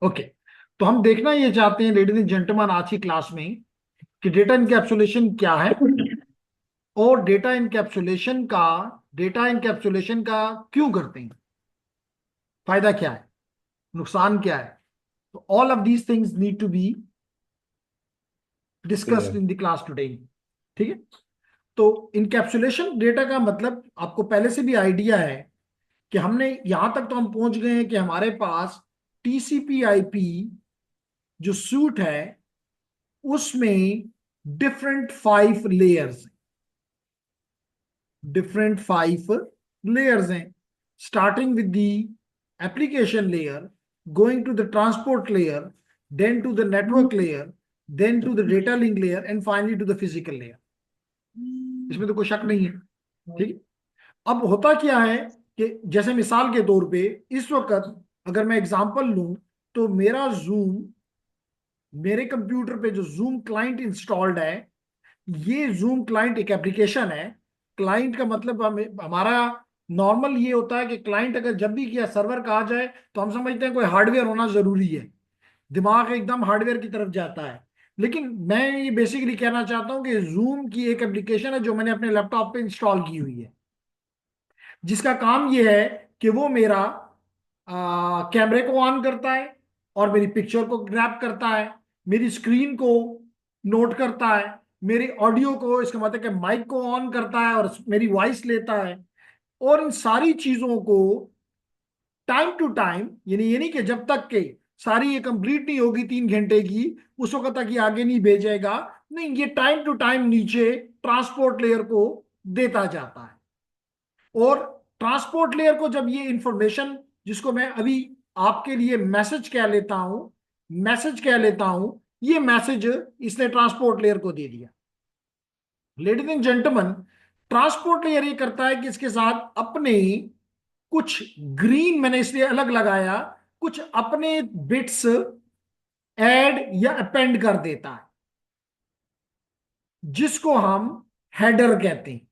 Okay, तो हम देखना ये चाहते हैं लेडीज एंड जेंटलमैन आज की क्लास में कि डेटा इनकैप्सुलेशन क्या है और डेटा इनकैप्सुलेशन का क्यों करते हैं, फायदा क्या है, नुकसान क्या है। तो all of these things need to be discussed clear. In the class today. ठीक है, तो इनकैप्सुलेशन डेटा का मतलब आपको पहले से भी आइडिया है कि हमने यहां तक तो हम पहुंच गए हैं कि हमारे पास टीसीपी आईपी जो सूट है उसमें different five layers, different five layers हैं, starting with the application layer, going to the transport layer, then to the network layer, then to the data link layer and finally to the physical layer. इसमें तो कोई शक नहीं है। ठीक है, अब होता क्या है कि जैसे मिसाल के तौर पे इस वक्त अगर मैं एग्जांपल लूं तो मेरे कंप्यूटर पे जो जूम क्लाइंट इंस्टॉल्ड है, ये जूम क्लाइंट एक एप्लीकेशन है। क्लाइंट का मतलब हमारा नॉर्मल ये होता है कि क्लाइंट अगर जब भी किया सर्वर कहा जाए तो हम समझते हैं कोई हार्डवेयर होना जरूरी है, दिमाग एकदम हार्डवेयर की तरफ जाता है। लेकिन मैं ये बेसिकली कहना चाहता हूं कि जूम की एक एप्लीकेशन है जो मैंने अपने लैपटॉप पे इंस्टॉल की हुई है, जिसका काम ये है कि वो मेरा कैमरे को ऑन करता है और मेरी पिक्चर को ग्रैब करता है, मेरी स्क्रीन को नोट करता है, मेरी ऑडियो को, इसका मतलब कि माइक को ऑन करता है और मेरी वॉइस लेता है। और इन सारी चीजों को टाइम टू टाइम, यानी ये नहीं कि जब तक के सारी ये कंप्लीट नहीं होगी 3 घंटे की उस वक्त तक ये आगे नहीं भेजेगा। नहीं, ये टाइम टू टाइम नीचे ट्रांसपोर्ट लेयर को देता जाता है। और ट्रांसपोर्ट लेयर को जब ये इंफॉर्मेशन, जिसको मैं अभी आपके लिए मैसेज कह लेता हूं, ये मैसेज इसने ट्रांसपोर्ट लेयर को दे दिया। Ladies and gentleman, transport layer ये करता है कि इसके साथ अपने कुछ ग्रीन मैंने इसलिए अलग लगाया, कुछ अपने बिट्स ऐड या अपेंड कर देता है, जिसको हम हेडर कहते हैं।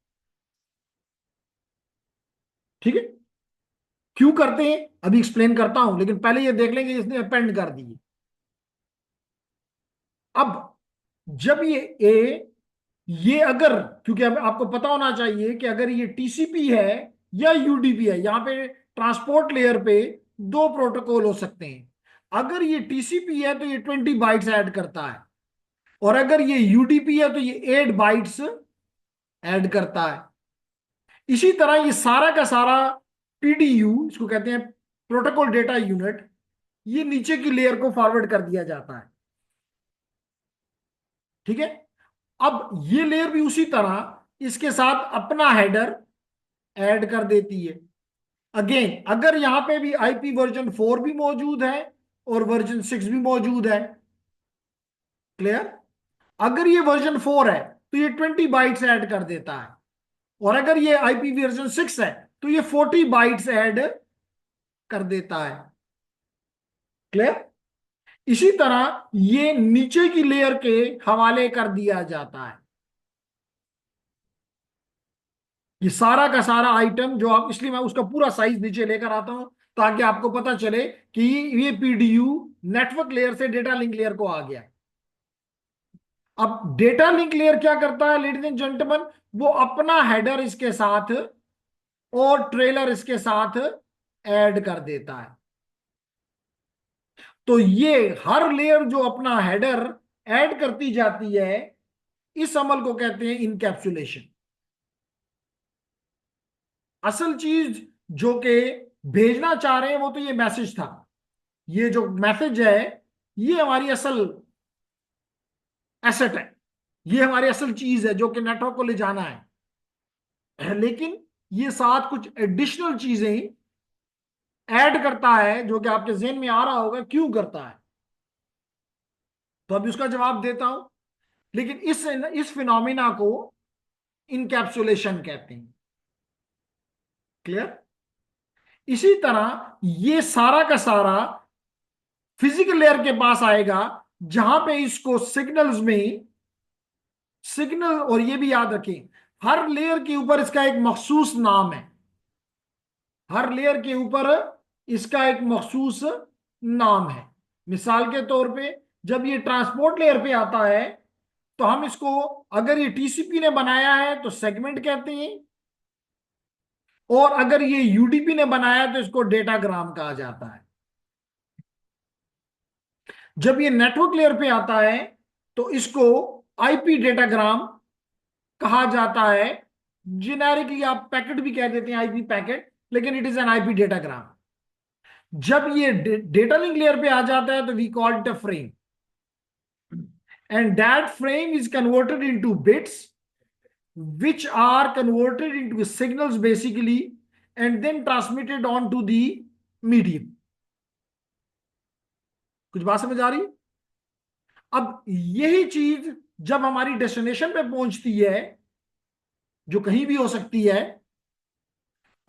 ठीक है, क्यों करते हैं अभी एक्सप्लेन करता हूं, लेकिन पहले ये देख लेंगे इसने अपेंड कर दिए। अब जब ये अगर, क्योंकि अब आपको पता होना चाहिए कि अगर ये टीसीपी है या यूडीपी है, यहां पे ट्रांसपोर्ट लेयर पे दो प्रोटोकॉल हो सकते हैं। अगर ये टीसीपी है तो ये 20 बाइट्स ऐड करता है, और अगर ये यूडीपी है तो ये 8 बाइट्स ऐड करता है। इसी तरह ये सारा का सारा पीडीयू, इसको कहते हैं प्रोटोकॉल डेटा यूनिट, ये नीचे की लेयर को फॉरवर्ड कर दिया जाता है। ठीक है, अब ये लेयर भी उसी तरह इसके साथ अपना हेडर ऐड कर देती है। अगेन अगर यहां पे भी आईपी वर्जन 4 भी मौजूद है और वर्जन 6 भी मौजूद है, क्लियर। अगर ये वर्जन 4 है तो ये 20 बाइट्स ऐड कर देता है, और अगर ये आईपी वर्जन 6 है तो ये 40 बाइट्स ऐड कर देता है, क्लियर। इसी तरह ये नीचे की लेयर के हवाले कर दिया जाता है। ये सारा का सारा आइटम जो आप, इसलिए मैं उसका पूरा साइज नीचे लेकर आता हूं ताकि आपको पता चले कि ये पीडीयू नेटवर्क लेयर से डेटा लिंक लेयर को आ गया। अब डेटा लिंक लेयर क्या करता है लेडीज एंड जेंटलमैन, वो अपना हेडर इसके साथ और ट्रेलर इसके साथ ऐड कर देता है। तो ये हर लेयर जो अपना हेडर ऐड करती जाती है, इस अमल को कहते हैं इनकैप्सुलेशन। असल चीज जो कि भेजना चाह रहे हैं वो तो ये मैसेज था। ये जो मैसेज है ये हमारी असल एसेट है, ये हमारी असल चीज है जो कि नेटवर्क को ले जाना है। लेकिन ये साथ कुछ एडिशनल चीजें ऐड करता है जो कि आपके जेहन में आ रहा होगा क्यों करता है, तो अभी उसका जवाब देता हूं। लेकिन इस फिनोमिना को इनकैप्सुलेशन कहते हैं, क्लियर। इसी तरह ये सारा का सारा फिजिकल लेयर के पास आएगा, जहां पे इसको सिग्नल्स में सिग्नल, और ये भी याद रखें हर लेयर के ऊपर इसका एक मखसूस नाम है, हर लेयर के ऊपर इसका एक मखसूस नाम है। मिसाल के तौर पे जब ये ट्रांसपोर्ट लेयर पे आता है तो हम इसको, अगर ये टीसीपी ने बनाया है तो सेगमेंट कहते हैं, और अगर ये यूडीपी ने बनाया तो इसको डेटाग्राम कहा जाता है। जब ये नेटवर्क लेयर पे आता है तो इसको आईपी डेटाग्राम कहा जाता है। जेनेरिकली आप पैकेट भी कह देते हैं, आईपी पैकेट, लेकिन it is an IP datagram. जब ये डेटा लिंक लेयर पे आ जाता है तो we call it a frame, and that frame is converted into bits which are converted into signals basically and then transmitted on to the medium। कुछ बात समझ आ रही है? अब यही चीज जब हमारी डेस्टिनेशन पे पहुंचती है, जो कहीं भी हो सकती है,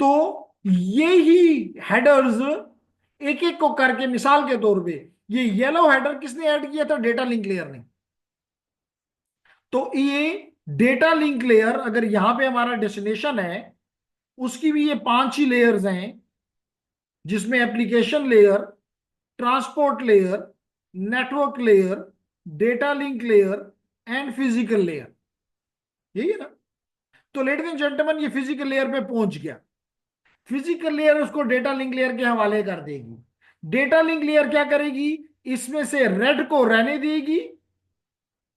तो ये ही हेडर्स एक एक को करके, मिसाल के तौर पे ये येलो हेडर किसने ऐड किया था? डेटा लिंक लेयर ने। तो ये डेटा लिंक लेयर, अगर यहां पे हमारा डेस्टिनेशन है, उसकी भी ये 5 ही लेयर्स हैं, जिसमें application layer, transport layer, network layer, data link layer and physical layer. यही है ना? तो लेडीज एंड जेंटलमैन, ये फिजिकल लेयर पे पहुंच गया। फिजिकल लेयर उसको डेटा लिंक लेयर के हवाले कर देगी। डेटा लिंक लेयर क्या करेगी? इसमें से रेड को रहने देगी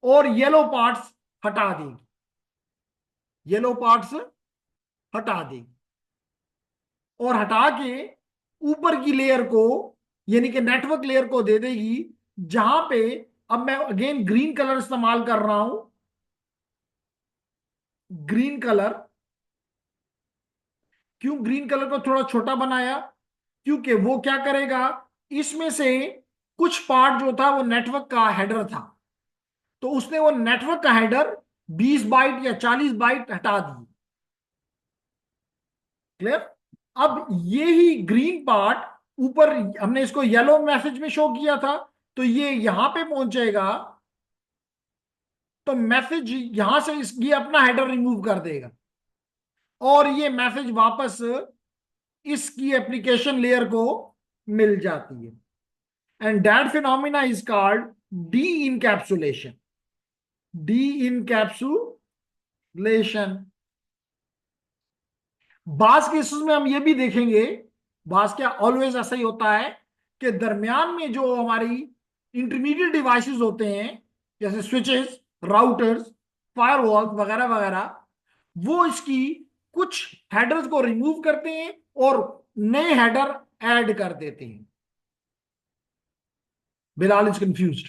और येलो पार्ट्स हटा देगी, येलो पार्ट्स हटा देगी, और हटा के ऊपर की लेयर को, यानी कि नेटवर्क लेयर को दे देगी, जहां पे, अब मैं अगेन ग्रीन कलर इस्तेमाल कर रहा हूं, ग्रीन कलर। क्यों ग्रीन कलर को थोड़ा छोटा बनाया? क्योंकि वो क्या करेगा, इसमें से कुछ पार्ट जो था वो नेटवर्क का हेडर था, तो उसने वो नेटवर्क का हेडर 20 बाइट या 40 बाइट हटा दी। क्लियर? अब ये ही ग्रीन पार्ट ऊपर, हमने इसको येलो मैसेज में शो किया था, तो ये यहां पे पहुंचेगा, तो मैसेज यहां से ये अपना हेडर रिमूव कर देगा, और ये मैसेज वापस इसकी एप्लीकेशन लेयर को मिल जाती है। And that phenomena is called D encapsulation. D encapsulation. बास केसेस में हम ये भी देखेंगे, बास क्या ऑलवेज ऐसा ही होता है कि दरमियान में जो हमारी इंटरमीडिएट डिवाइसेस होते हैं, जैसे स्विचेस, राउटर्स, फायरवॉल्स वगैरह वगैरह, वो इसकी कुछ हेडर्स को रिमूव करते हैं और नए हेडर ऐड कर देते हैं। Bilal is confused.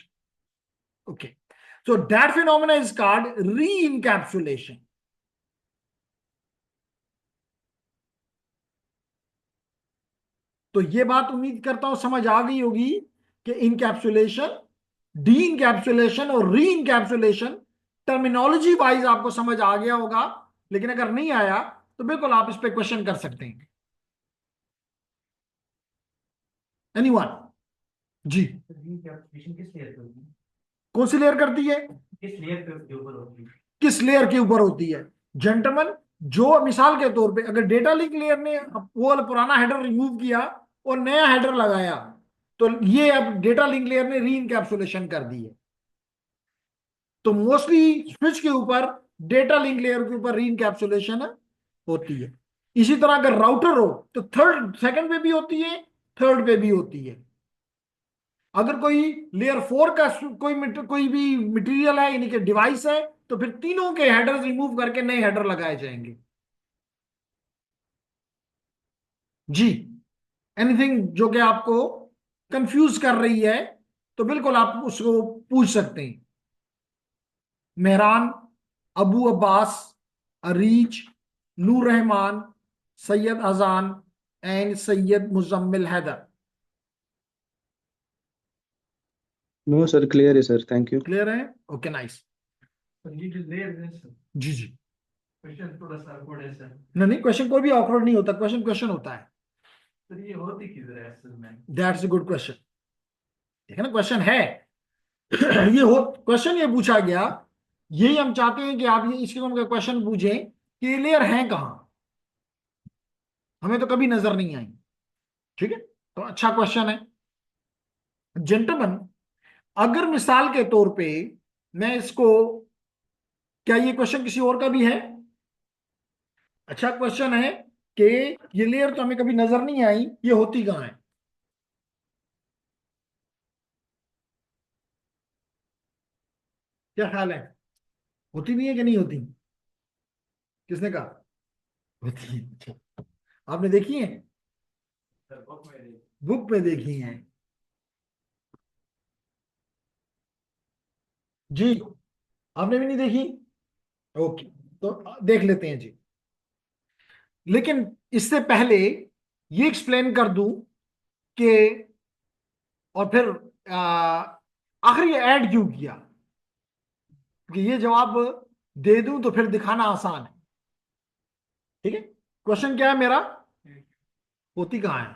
Okay, so that phenomena is called re-encapsulation। तो ये बात उम्मीद करता हूं समझ आ गई होगी कि इनकैप्सुलेशन, डी इनकैप्सुलेशन और री इनकैप्सुलेशन टर्मिनोलॉजी वाइज आपको समझ आ गया होगा। लेकिन अगर नहीं आया तो बिल्कुल आप इस पे क्वेश्चन कर सकते हैं। एनीवन? जी। एप्लीकेशन किस लेयर पे होती है? कौन सी लेयर करती है? किस लेयर के ऊपर होती है? किस लेयर के ऊपर होती है? जेंटलमैन, जो मिसाल के तौर पे अगर डेटा लिंक लेयर ने वो वाला पुराना हेडर रिमूव किया और नया हेडर लगाया, तो ये अब डेटा लिंक लेयर ने री इनकैप्सुलेशन कर दी है। तो मोस्टली स्विच के ऊपर, डेटा लिंक लेयर के ऊपर री इनकैप्सुलेशन होती है। इसी तरह अगर राउटर हो तो थर्ड, सेकंड पे भी होती है, थर्ड पे भी होती है। अगर कोई लेयर 4 का कोई भी मटेरियल है, यानी कि डिवाइस है, तो फिर तीनों के हेडर्स रिमूव करके नए हेडर लगाए जाएंगे। जी। एनीथिंग जो कि आपको कंफ्यूज कर रही है तो बिल्कुल आप उसको पूछ सकते हैं। मेहरान, अबू अब्बास, अरीज, नूर Rahman, Syed Azan and Syed Muzammil Haider. No sir, clear है सर, थैंक यू। क्लियर है? Okay, nice. ये जो लेयर है सर, जी जी। क्वेश्चन थोड़ा सा awkward है सर। नहीं नहीं, क्वेश्चन कोई भी ऑकवर्ड नहीं होता, क्वेश्चन क्वेश्चन होता है। सर ये होती किधर है असल में? That's a good question. देखा ना, क्वेश्चन है। ये हो क्वेश्चन ये पूछा गया, यही हम चाहते हैं कि आप ये इसके का क्वेश्चन पूछें कि ये लेयर है कहां, हमें तो कभी नजर नहीं आई। ठीक है, तो अच्छा क्वेश्चन है। जेंटलमैन, अगर मिसाल के तौर पे मैं इसको, क्या ये क्वेश्चन किसी और का भी है? अच्छा क्वेश्चन है कि ये लेयर तो हमें कभी नजर नहीं आई, ये होती कहाँ है? क्या ख्याल है, होती भी है कि नहीं होती? किसने कहा होती है? अच्छा, आपने देखी है? सर बुक में देखिए। बुक में देखी है जी, आपने भी नहीं देखी? ओके, तो देख लेते हैं जी। लेकिन इससे पहले ये एक्सप्लेन कर दूं कि, और फिर आखिर ये ऐड क्यों किया, क्योंकि ये जवाब दे दूं तो फिर दिखाना आसान है। ठीक है, क्वेश्चन क्या है मेरा? होती कहाँ है?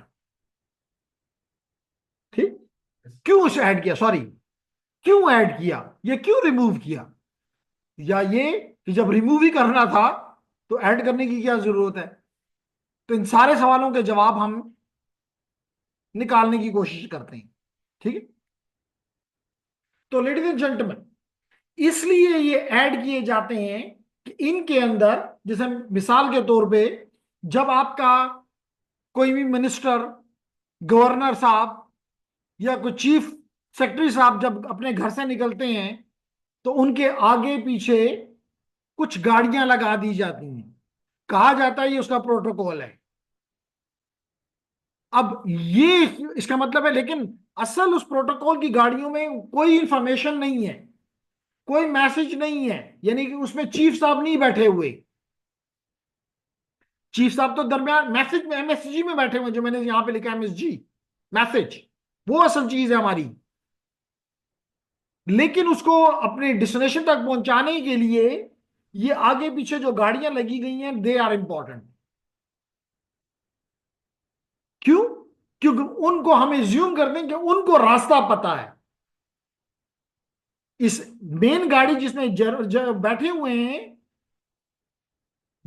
ठीक, क्यों उसे ऐड किया, सॉरी, क्यों ऐड किया, ये क्यों रिमूव किया, या ये कि जब रिमूव ही करना था तो ऐड करने की क्या जरूरत है? तो इन सारे सवालों के जवाब हम निकालने की कोशिश करते हैं। ठीक है, तो लेडीज एंड जेंटलमैन, इसलिए ये ऐड किए जाते हैं कि इनके अंदर, जैसे मिसाल के तौर पे, जब आपका कोई भी मिनिस्टर, गवर्नर साहब या कोई चीफ सेक्रेटरी साहब जब अपने घर से निकलते हैं तो उनके आगे पीछे कुछ गाड़ियां लगा दी जाती हैं, कहा जाता है ये उसका प्रोटोकॉल है। अब ये इसका मतलब है, लेकिन असल उस प्रोटोकॉल की गाड़ियों में कोई इंफॉर्मेशन नहीं है, कोई मैसेज नहीं है, यानी कि उसमें चीफ साहब नहीं बैठे हुए। चीफ साहब तो दरमियान मैसेज में, एमएसजी में बैठे हुए, जो मैंने यहां पे लिखा एमएसजी, मैसेज, वो असल चीज है हमारी। लेकिन उसको अपने डेस्टिनेशन तक पहुंचाने के लिए ये आगे पीछे जो गाड़ियां लगी गई हैं, दे आर इंपॉर्टेंट। क्यों? क्योंकि उनको हम एज्यूम कर दें कि उनको रास्ता पता है। इस मेन गाड़ी जिसमें बैठे हुए हैं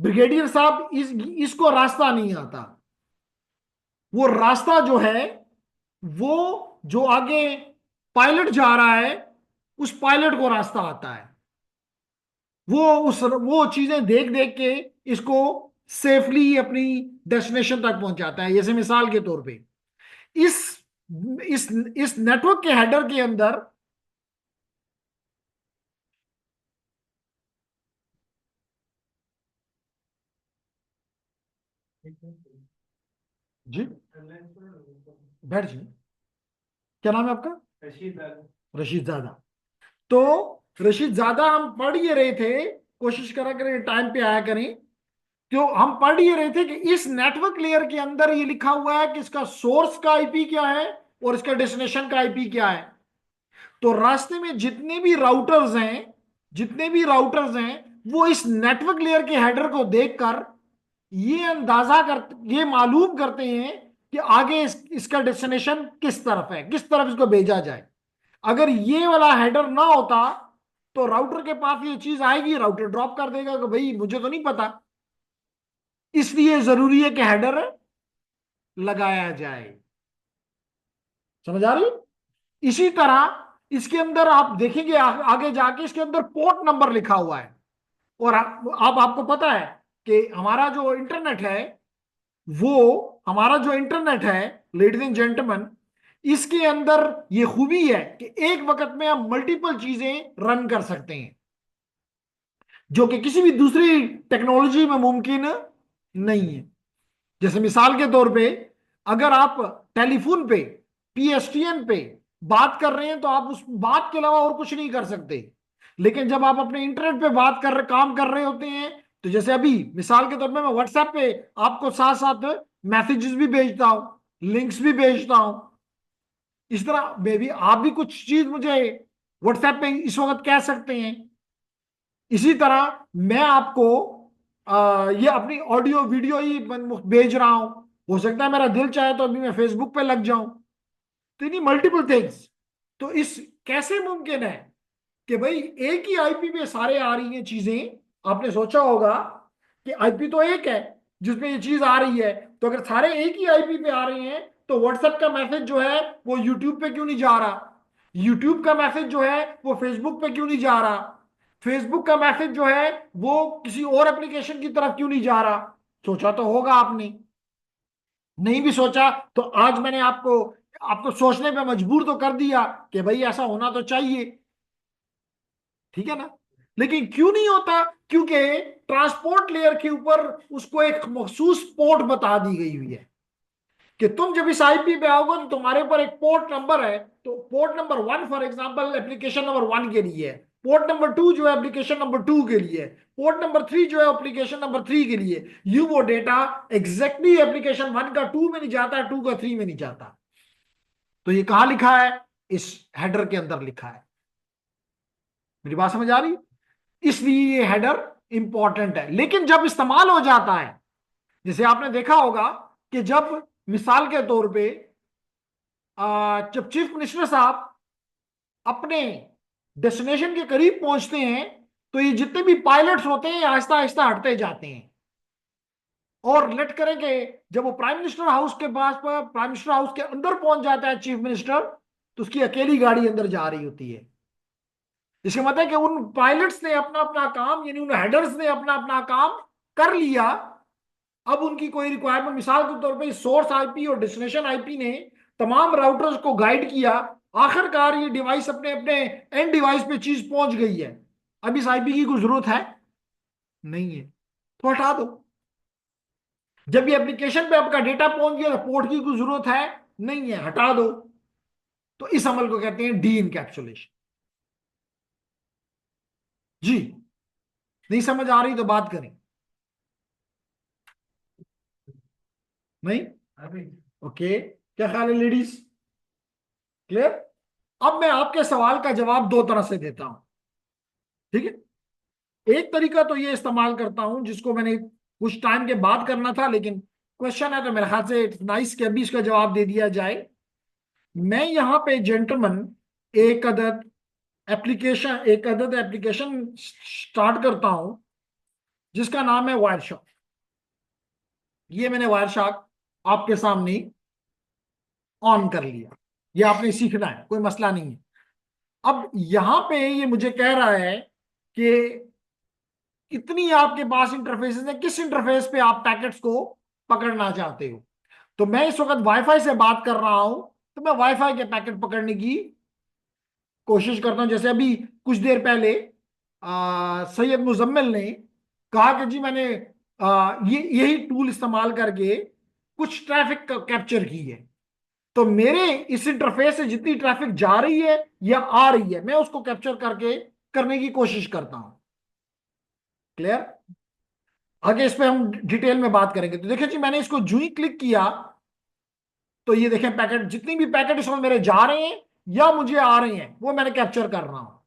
ब्रिगेडियर साहब, इसको रास्ता नहीं आता। वो रास्ता जो है, वो जो आगे पायलट जा रहा है, उस पायलट को रास्ता आता है। वो चीजें देख देख के इसको सेफली अपनी डेस्टिनेशन तक पहुंचाता है। जैसे मिसाल के तौर पे, इस इस नेटवर्क के हेडर के अंदर, जी बैठ जी, क्या नाम है आपका? रशीद अली। रशीद ज्यादा। तो रशीद ज्यादा, हम पढ़ ये रहे थे, कोशिश करा करें टाइम पे आया करें, तो हम पढ़ ये रहे थे कि इस नेटवर्क लेयर के अंदर ये लिखा हुआ है कि इसका सोर्स का आईपी क्या है और इसका डेस्टिनेशन का आईपी क्या है। तो रास्ते में जितने भी राउटर्स हैं, वो इस नेटवर्क लेयर के हेडर को देखकर ये मालूम करते हैं कि आगे इसका डेस्टिनेशन किस तरफ है, किस तरफ इसको भेजा जाए। अगर ये वाला हेडर ना होता तो राउटर के पास ये चीज आएगी, राउटर ड्रॉप कर देगा कि भाई मुझे तो नहीं पता। इसलिए जरूरी है कि हेडर लगाया जाए। समझ आ रही है? इसी तरह इसके अंदर आप देखेंगे, आगे जाके इसके अंदर पोर्ट नंबर लिखा हुआ है। और आपको पता है कि हमारा जो इंटरनेट है, लेडीज एंड जेंटलमैन, इसके अंदर ये खूबी है कि एक वक्त में हम मल्टीपल चीजें रन कर सकते हैं, जो कि किसी भी दूसरी टेक्नोलॉजी में मुमकिन नहीं है। जैसे मिसाल के तौर पे, अगर आप टेलीफोन पे, पीएसटीएन पे बात कर रहे हैं तो आप उस बात के अलावा और कुछ नहीं कर सकते। लेकिन जब आप अपने इंटरनेट पे काम कर रहे होते हैं, तो जैसे अभी मिसाल के तौर पे मैं व्हाट्सएप पे आपको साथ साथ मैसेजेस भी भेजता हूं, लिंक्स भी भेजता हूं। इस तरह मे भी आप भी कुछ चीज मुझे व्हाट्सएप पे इस वक्त कह सकते हैं। इसी तरह मैं आपको ये अपनी ऑडियो वीडियो ही भेज रहा हूं। हो सकता है मेरा दिल चाहे तो अभी मैं फेसबुक पे लग जाऊं। तो इन्हीं मल्टीपल थिंग्स, तो इस कैसे मुमकिन है कि भाई एक ही आईपी पे सारे आ रही हैं चीजें? आपने सोचा होगा कि आईपी तो एक है जिसमें ये चीज आ रही है, तो अगर सारे एक ही आईपी पे आ रहे हैं तो व्हाट्सएप का मैसेज जो है वो यूट्यूब पे क्यों नहीं जा रहा, यूट्यूब का मैसेज जो है वो फेसबुक पे क्यों नहीं जा रहा, फेसबुक का मैसेज जो है वो किसी और एप्लीकेशन की तरफ क्यों नहीं जा रहा। सोचा तो होगा आपने, नहीं भी सोचा तो आज मैंने आपको आपको सोचने पे मजबूर तो कर दिया कि भाई ऐसा होना तो चाहिए, ठीक है ना। लेकिन क्यों नहीं होता, क्योंकि ट्रांसपोर्ट लेयर के ऊपर उसको एक मखसूस पोर्ट बता दी गई हुई है कि तुम जब इस आईपी पे आओगे तो तुम्हारे ऊपर एक पोर्ट नंबर है, तो port number 1 for example application number 1 के लिए है, पोर्ट नंबर 2 जो है एप्लीकेशन नंबर 2 के लिए है, पोर्ट नंबर 3 जो है एप्लीकेशन नंबर 3 के लिए। यू वो डेटा एग्जैक्टली एप्लीकेशन 1 का 2 में नहीं जाता है, 2 का 3 में नहीं जाता। तो ये कहां लिखा है, इस हेडर के अंदर लिखा है। मेरी बात समझ आ रही, इसलिए ये हेडर इंपॉर्टेंट है। लेकिन जब इस्तेमाल हो जाता है, जैसे आपने देखा होगा कि जब मिसाल के तौर पे जब चीफ मिनिस्टर साहब अपने डेस्टिनेशन के करीब पहुंचते हैं तो ये जितने भी पायलट्स होते हैं आहिस्ता आहिस्ता हटते जाते हैं, और लेट करें कि जब वो प्राइम मिनिस्टर हाउस के पास पर प्राइम मिनिस्टर हाउस के अंदर पहुंच जाता है चीफ मिनिस्टर, तो उसकी अकेली गाड़ी अंदर जा रही होती है। इसका मतलब है कि उन पायलट्स ने अपना अपना काम, यानी उन हेडर्स ने अपना अपना काम कर लिया। अब उनकी कोई रिक्वायरमेंट, मिसाल के तौर पे सोर्स आईपी और डेस्टिनेशन आईपी ने तमाम राउटर्स को गाइड किया, आखिरकार ये डिवाइस अपने अपने एंड डिवाइस पे चीज पहुंच गई है। अब इस आईपी की कोई जरूरत है नहीं है, तो हटा दो। जब ये एप्लीकेशन पे आपका डेटा पहुंच गया तो पोर्ट की कोई जरूरत है नहीं है, हटा दो। तो इस अमल को कहते हैं डी इनकैप्सुलेशन। जी, नहीं समझ आ रही तो बात करें। नहीं, अभी ओके, क्या ख्याल है लेडीज, क्लियर। अब मैं आपके सवाल का जवाब दो तरह से देता हूं, ठीक है। एक तरीका तो ये इस्तेमाल करता हूं जिसको मैंने कुछ टाइम के बाद करना था, लेकिन क्वेश्चन है तो मेरे ख्याल से इट्स नाइस कि अभी इसका जवाब दे दिया जाए। मैं यहां पे जेंटलमैन एक अदद एप्लीकेशन स्टार्ट करता हूं जिसका नाम है वायरशॉक। ये मैंने वायरशॉक आपके सामने ऑन कर लिया, ये आपने सीखना है, कोई मसला नहीं है। अब यहां पे ये मुझे कह रहा है कि कितनी आपके पास इंटरफेसेस है, किस इंटरफेस पे आप पैकेट्स को पकड़ना चाहते हो। तो मैं इस वक्त वाईफाई से बात कर रहा हूं, तो मैं वाईफाई के पैकेट पकड़ने की कोशिश करता हूं। जैसे अभी कुछ देर पहले सैयद मुजम्मिल ने कहा कि जी मैंने ये यही टूल इस्तेमाल करके कुछ ट्रैफिक कैप्चर की है। तो मेरे इस इंटरफेस से जितनी ट्रैफिक जा रही है या आ रही है, मैं उसको कैप्चर करके करने की कोशिश करता हूं। क्लियर, आगे इस पे हम डिटेल में बात करेंगे। तो देखिए जी, मैंने इसको जू ही क्लिक किया तो ये देखें पैकेट, जितनी भी पैकेट इसमें मेरे जा रहे हैं या मुझे आ रहे हैं वो मैंने कैप्चर कर रहा हूं,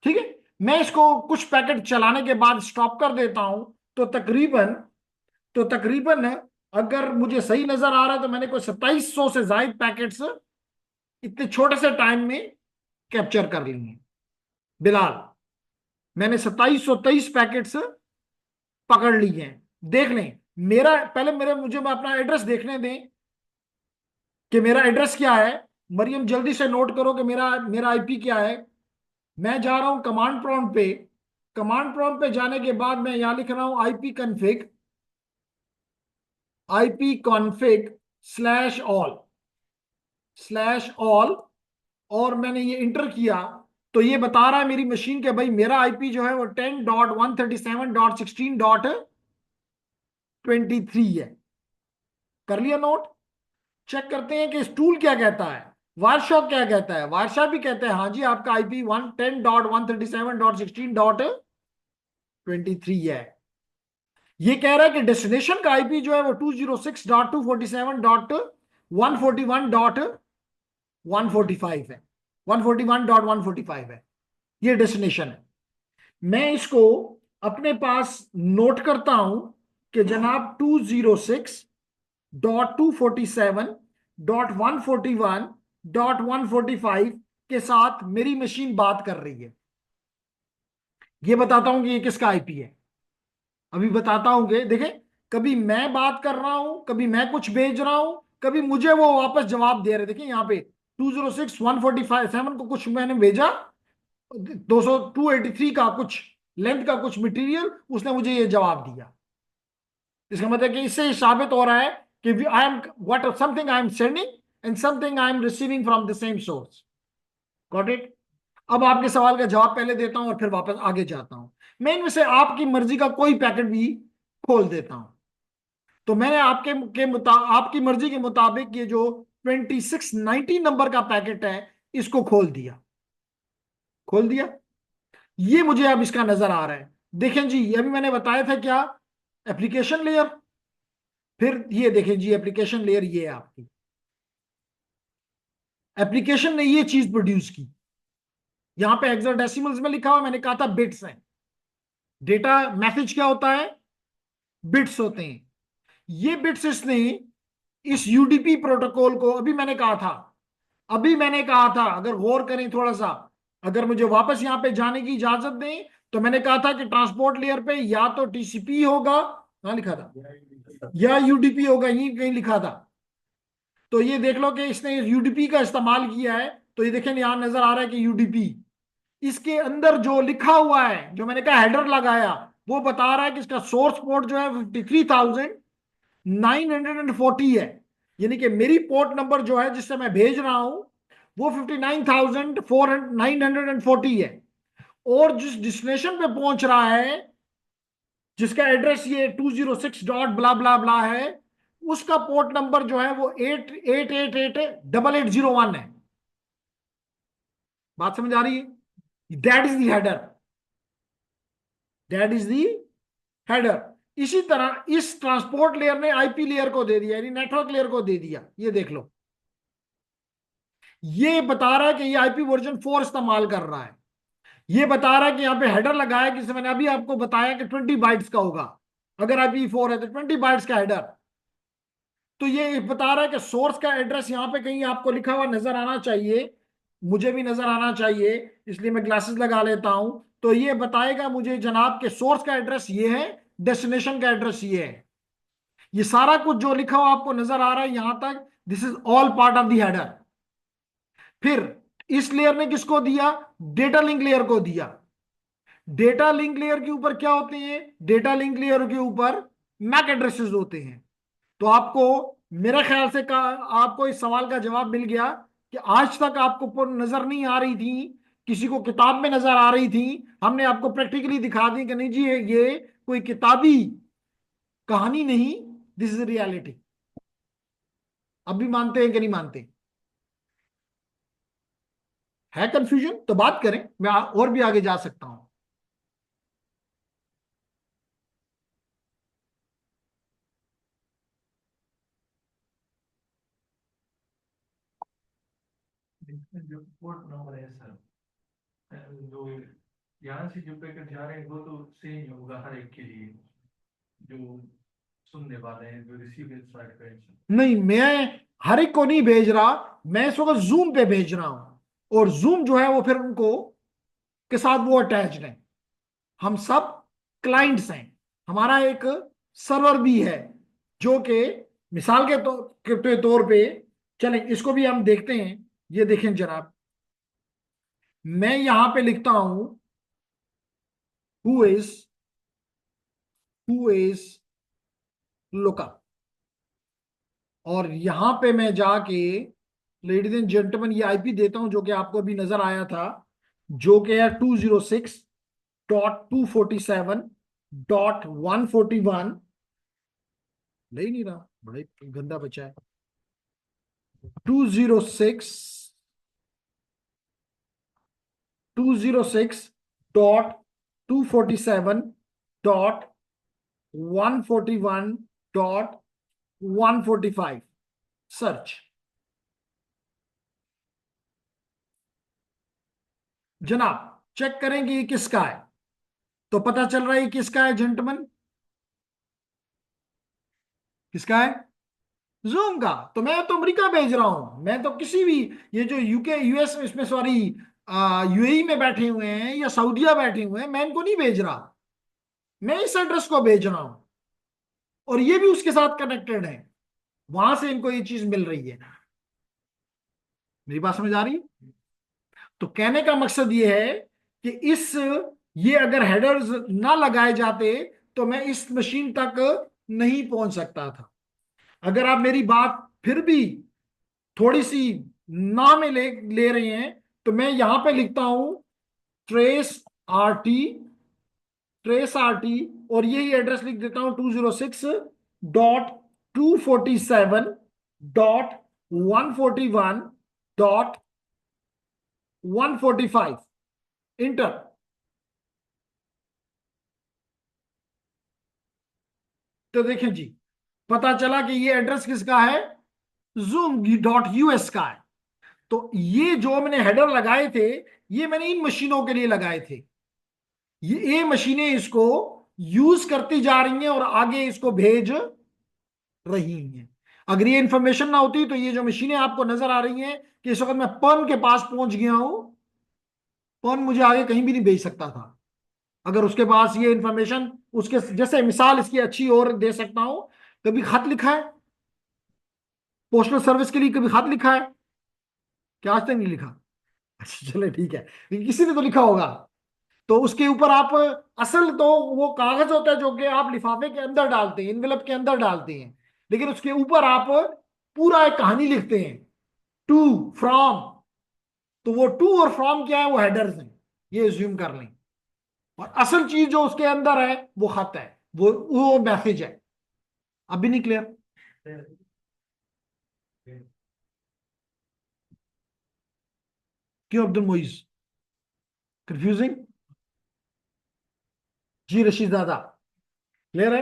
ठीक है। मैं इसको कुछ पैकेट चलाने के बाद स्टॉप कर देता हूं, तो तकरीबन अगर मुझे सही नजर आ रहा है तो मैंने कोई 2700 से ज्यादा पैकेट्स इतने छोटे से टाइम में कैप्चर कर लिए हैं। बिलाल, मैंने 2723 पैकेट्स पकड़ लिए हैं। देख लें, मेरा पहले मुझे अपना एड्रेस देखने दें कि मेरा एड्रेस क्या है। मरियम जल्दी से नोट करो कि मेरा मेरा आईपी क्या है। मैं जा रहा हूं कमांड प्रॉम्प्ट पे, कमांड प्रॉम्प्ट पे जाने के बाद मैं यहां लिख रहा हूं आईपी कॉन्फिग स्लैश ऑल, और मैंने ये इंटर किया तो ये बता रहा है मेरी मशीन के भाई मेरा आईपी जो है वो 10.137.16.23 है। कर लिया नोट। चेक करते हैं कि इस टूल क्या कहता है, वायरशॉक क्या कहता है। वायरशॉक भी कहते हैं हाँ जी आपका आईपी 10.137.16.23 है। ये कह रहा है कि डेस्टिनेशन का आईपी जो है वो 206.247.141.145 है, 141.145 है, ये डेस्टिनेशन है। मैं इसको अपने पास नोट करता हूं कि जनाब 206.247.141.145 के साथ मेरी मशीन बात कर रही है। ये बताता हूं कि ये किसका आईपी है, अभी बताता हूं कि देखें, कभी मैं बात कर रहा हूं, कभी मैं कुछ भेज रहा हूं, कभी मुझे वो वापस जवाब दे रहे। देखिए यहाँ पे 206,145 को कुछ मैंने भेजा, 283 का कुछ लेंथ का कुछ मटेरियल, उसने मुझे ये जवाब दिया। इसका मतलब कि इससे साबित हो रहा है कि I am what something I am sending end something I am receiving from the same source. Got it. अब आपके सवाल का जवाब पहले देता हूं और फिर वापस आगे जाता हूं। मैं इनमें से आपकी मर्जी का कोई पैकेट भी खोल देता हूं। तो मैंने आपकी मर्जी के मुताबिक ये जो 2690 नंबर का पैकेट है इसको खोल दिया। खोल दिया। ये मुझे अब इसका नजर आ रहा है। देखें जी, अभी मैंने बताया था क्या, एप्लीकेशन लेयर। फिर ये देखें जी, एप्लीकेशन लेयर ये है आपकी। एप्लीकेशन ने ये चीज प्रोड्यूस की। यहां पे हेक्साडेसिमल्स में लिखा हुआ, मैंने कहा था बिट्स हैं। डेटा मैसेज क्या होता है, बिट्स होते हैं। ये बिट्स इसने इस यूडीपी प्रोटोकॉल को, अभी मैंने कहा था अगर गौर करें थोड़ा सा, अगर मुझे वापस यहां पे जाने की इजाजत दें, तो मैंने कहा था कि ट्रांसपोर्ट लेयर पे या तो टीसीपी होगा, कहां लिखा था, या यूडीपी होगा, यहीं कहीं लिखा था। तो ये देख लो कि इसने यूडीपी का इस्तेमाल किया है। तो ये देखें यहां नजर आ रहा है कि यूडीपी, इसके अंदर जो लिखा हुआ है, जो मैंने कहा हेडर लगाया, वो बता रहा है कि इसका सोर्स पोर्ट जो है 53,940 है। यानी कि मेरी पोर्ट नंबर जो है जिससे मैं भेज रहा हूं वो 59,940 है। और जिस डेस्टिनेशन पे पहुंच रहा है, जिसका एड्रेस ये 206 डॉट ब्ला ब्ला ब्ला है, उसका पोर्ट नंबर जो है वो 88888801 है। बात समझ आ रही है। That is the header. That is the header. इसी तरह इस ट्रांसपोर्ट लेयर ने आईपी लेयर को दे दिया, यानी नेटवर्क लेयर को दे दिया। ये देख लो, ये बता रहा है कि ये आईपी वर्जन 4 इस्तेमाल कर रहा है। ये बता रहा है कि यहां पे हेडर लगाया, कि मैंने अभी आपको बताया कि 20 बाइट्स का होगा। अगर IPv4 है तो 20 बाइट्स का हेडर। तो ये बता रहा है कि सोर्स का एड्रेस यहां पे कहीं आपको लिखा हुआ नजर आना चाहिए, मुझे भी नजर आना चाहिए, इसलिए मैं ग्लासेस लगा लेता हूं। तो ये बताएगा मुझे जनाब के सोर्स का एड्रेस ये है, डेस्टिनेशन का एड्रेस ये है। ये सारा कुछ जो लिखा हुआ आपको नजर आ रहा है यहां तक, this is all part of the header. फिर इस लेयर ने किसको दिया, डेटा लिंक लेयर को दिया। डेटा लिंक लेयर के ऊपर क्या होते हैं, डेटा लिंक लेयर के ऊपर मैक एड्रेसेस होते हैं। तो आपको, मेरे ख्याल से आपको इस सवाल का जवाब मिल गया कि आज तक आपको नजर नहीं आ रही थी, किसी को किताब में नजर आ रही थी, हमने आपको प्रैक्टिकली दिखा दी कि नहीं जी ये कोई किताबी कहानी नहीं, दिस इज रियलिटी। अब भी मानते हैं कि नहीं मानते? है कंफ्यूजन तो बात करें, मैं और भी आगे जा सकता हूं। इसमें जो पोर्ट नंबर है सर, जो यहाँ से जो पैकेट जा रहे हैं वो तो सेम ही होगा हर एक के लिए, जो सुनने वाले हैं, जो रिसीवर साइड पे हैं। नहीं, मैं हर एक को नहीं भेज रहा, मैं इस वक्त जूम पे भेज रहा हूं, और जूम जो है वो फिर उनको के साथ वो अटैच्ड है। हम सब क्लाइंट्स हैं। हमारा एक सर्वर भी है, जो कि मिसाल के तौर पे, चलें इसको भी हम देखते हैं। ये देखें जनाब, मैं यहां पे लिखता हूं हु इज लुकअप, और यहां पे मैं जाके लेडीज एंड जेंटलमैन ये आईपी देता हूं, जो कि आपको अभी नजर आया था, जो कि है 206.247.141। ले ही नहीं रहा, बड़ा ही गंदा बच्चा है। 206.247.141.145 सर्च। जनाब चेक करेंगे ये किसका है, तो पता चल रहा है ये किसका है जेंटलमैन, किसका है, जूम का। तो मैं तो अमेरिका भेज रहा हूं, मैं तो किसी भी, ये जो यूके यूएस इसमें सॉरी यूएई में बैठे हुए हैं या सऊदीया बैठे हुए हैं, मैं इनको नहीं भेज रहा, मैं इस एड्रेस को भेज रहा हूं, और ये भी उसके साथ कनेक्टेड है। वहां से इनको ये चीज मिल रही है। मेरी बात समझ आ रही है? तो कहने का मकसद ये है कि ये अगर हेडर्स ना लगाए जाते तो मैं इस मशीन तक नहीं पहुंच सकता था। अगर आप मेरी बात फिर भी थोड़ी सी ना में ले रहे हैं तो मैं यहां पे लिखता हूं ट्रेस आरटी, ट्रेस आरटी, और यही एड्रेस लिख देता हूं 206.247.141.145, इंटर। तो देखें जी, पता चला कि ये एड्रेस किसका है, zoom.us का है। तो ये जो मैंने हेडर लगाए थे ये मैंने इन मशीनों के लिए लगाए थे। ये मशीनें इसको यूज करती जा रही हैं और आगे इसको भेज रही हैं। अगर ये इंफॉर्मेशन ना होती तो ये जो मशीनें आपको नजर आ रही हैं कि इस वक्त मैं पर्न के पास पहुंच गया हूं, पर्न मुझे आगे कहीं भी नहीं भेज सकता था अगर उसके पास ये इंफॉर्मेशन, उसके जैसे मिसाल इसकी अच्छी और दे सकता हूं, कभी खत लिखा है पोस्टल सर्विस के लिए, कभी खत लिखा है क्या? आज तक नहीं लिखा। अच्छा चले ठीक है, लेकिन किसी ने तो लिखा होगा। तो उसके ऊपर आप, असल तो वो कागज होता है जो कि आप लिफाफे के अंदर डालते हैं, इनवेलप के अंदर डालते हैं, लेकिन उसके ऊपर आप पूरा एक कहानी लिखते हैं, टू, फ्रॉम। तो वो टू और फ्रॉम क्या है, वो हेडर्स हैं, ये एज्यूम कर लें। और असल चीज जो उसके अंदर है वो खत है, वो मैसेज है। अब भी नहीं क्लियर? क्यों अब्दुल मोइज, कंफ्यूजिंग? जी रशीद दादा, क्लियर है?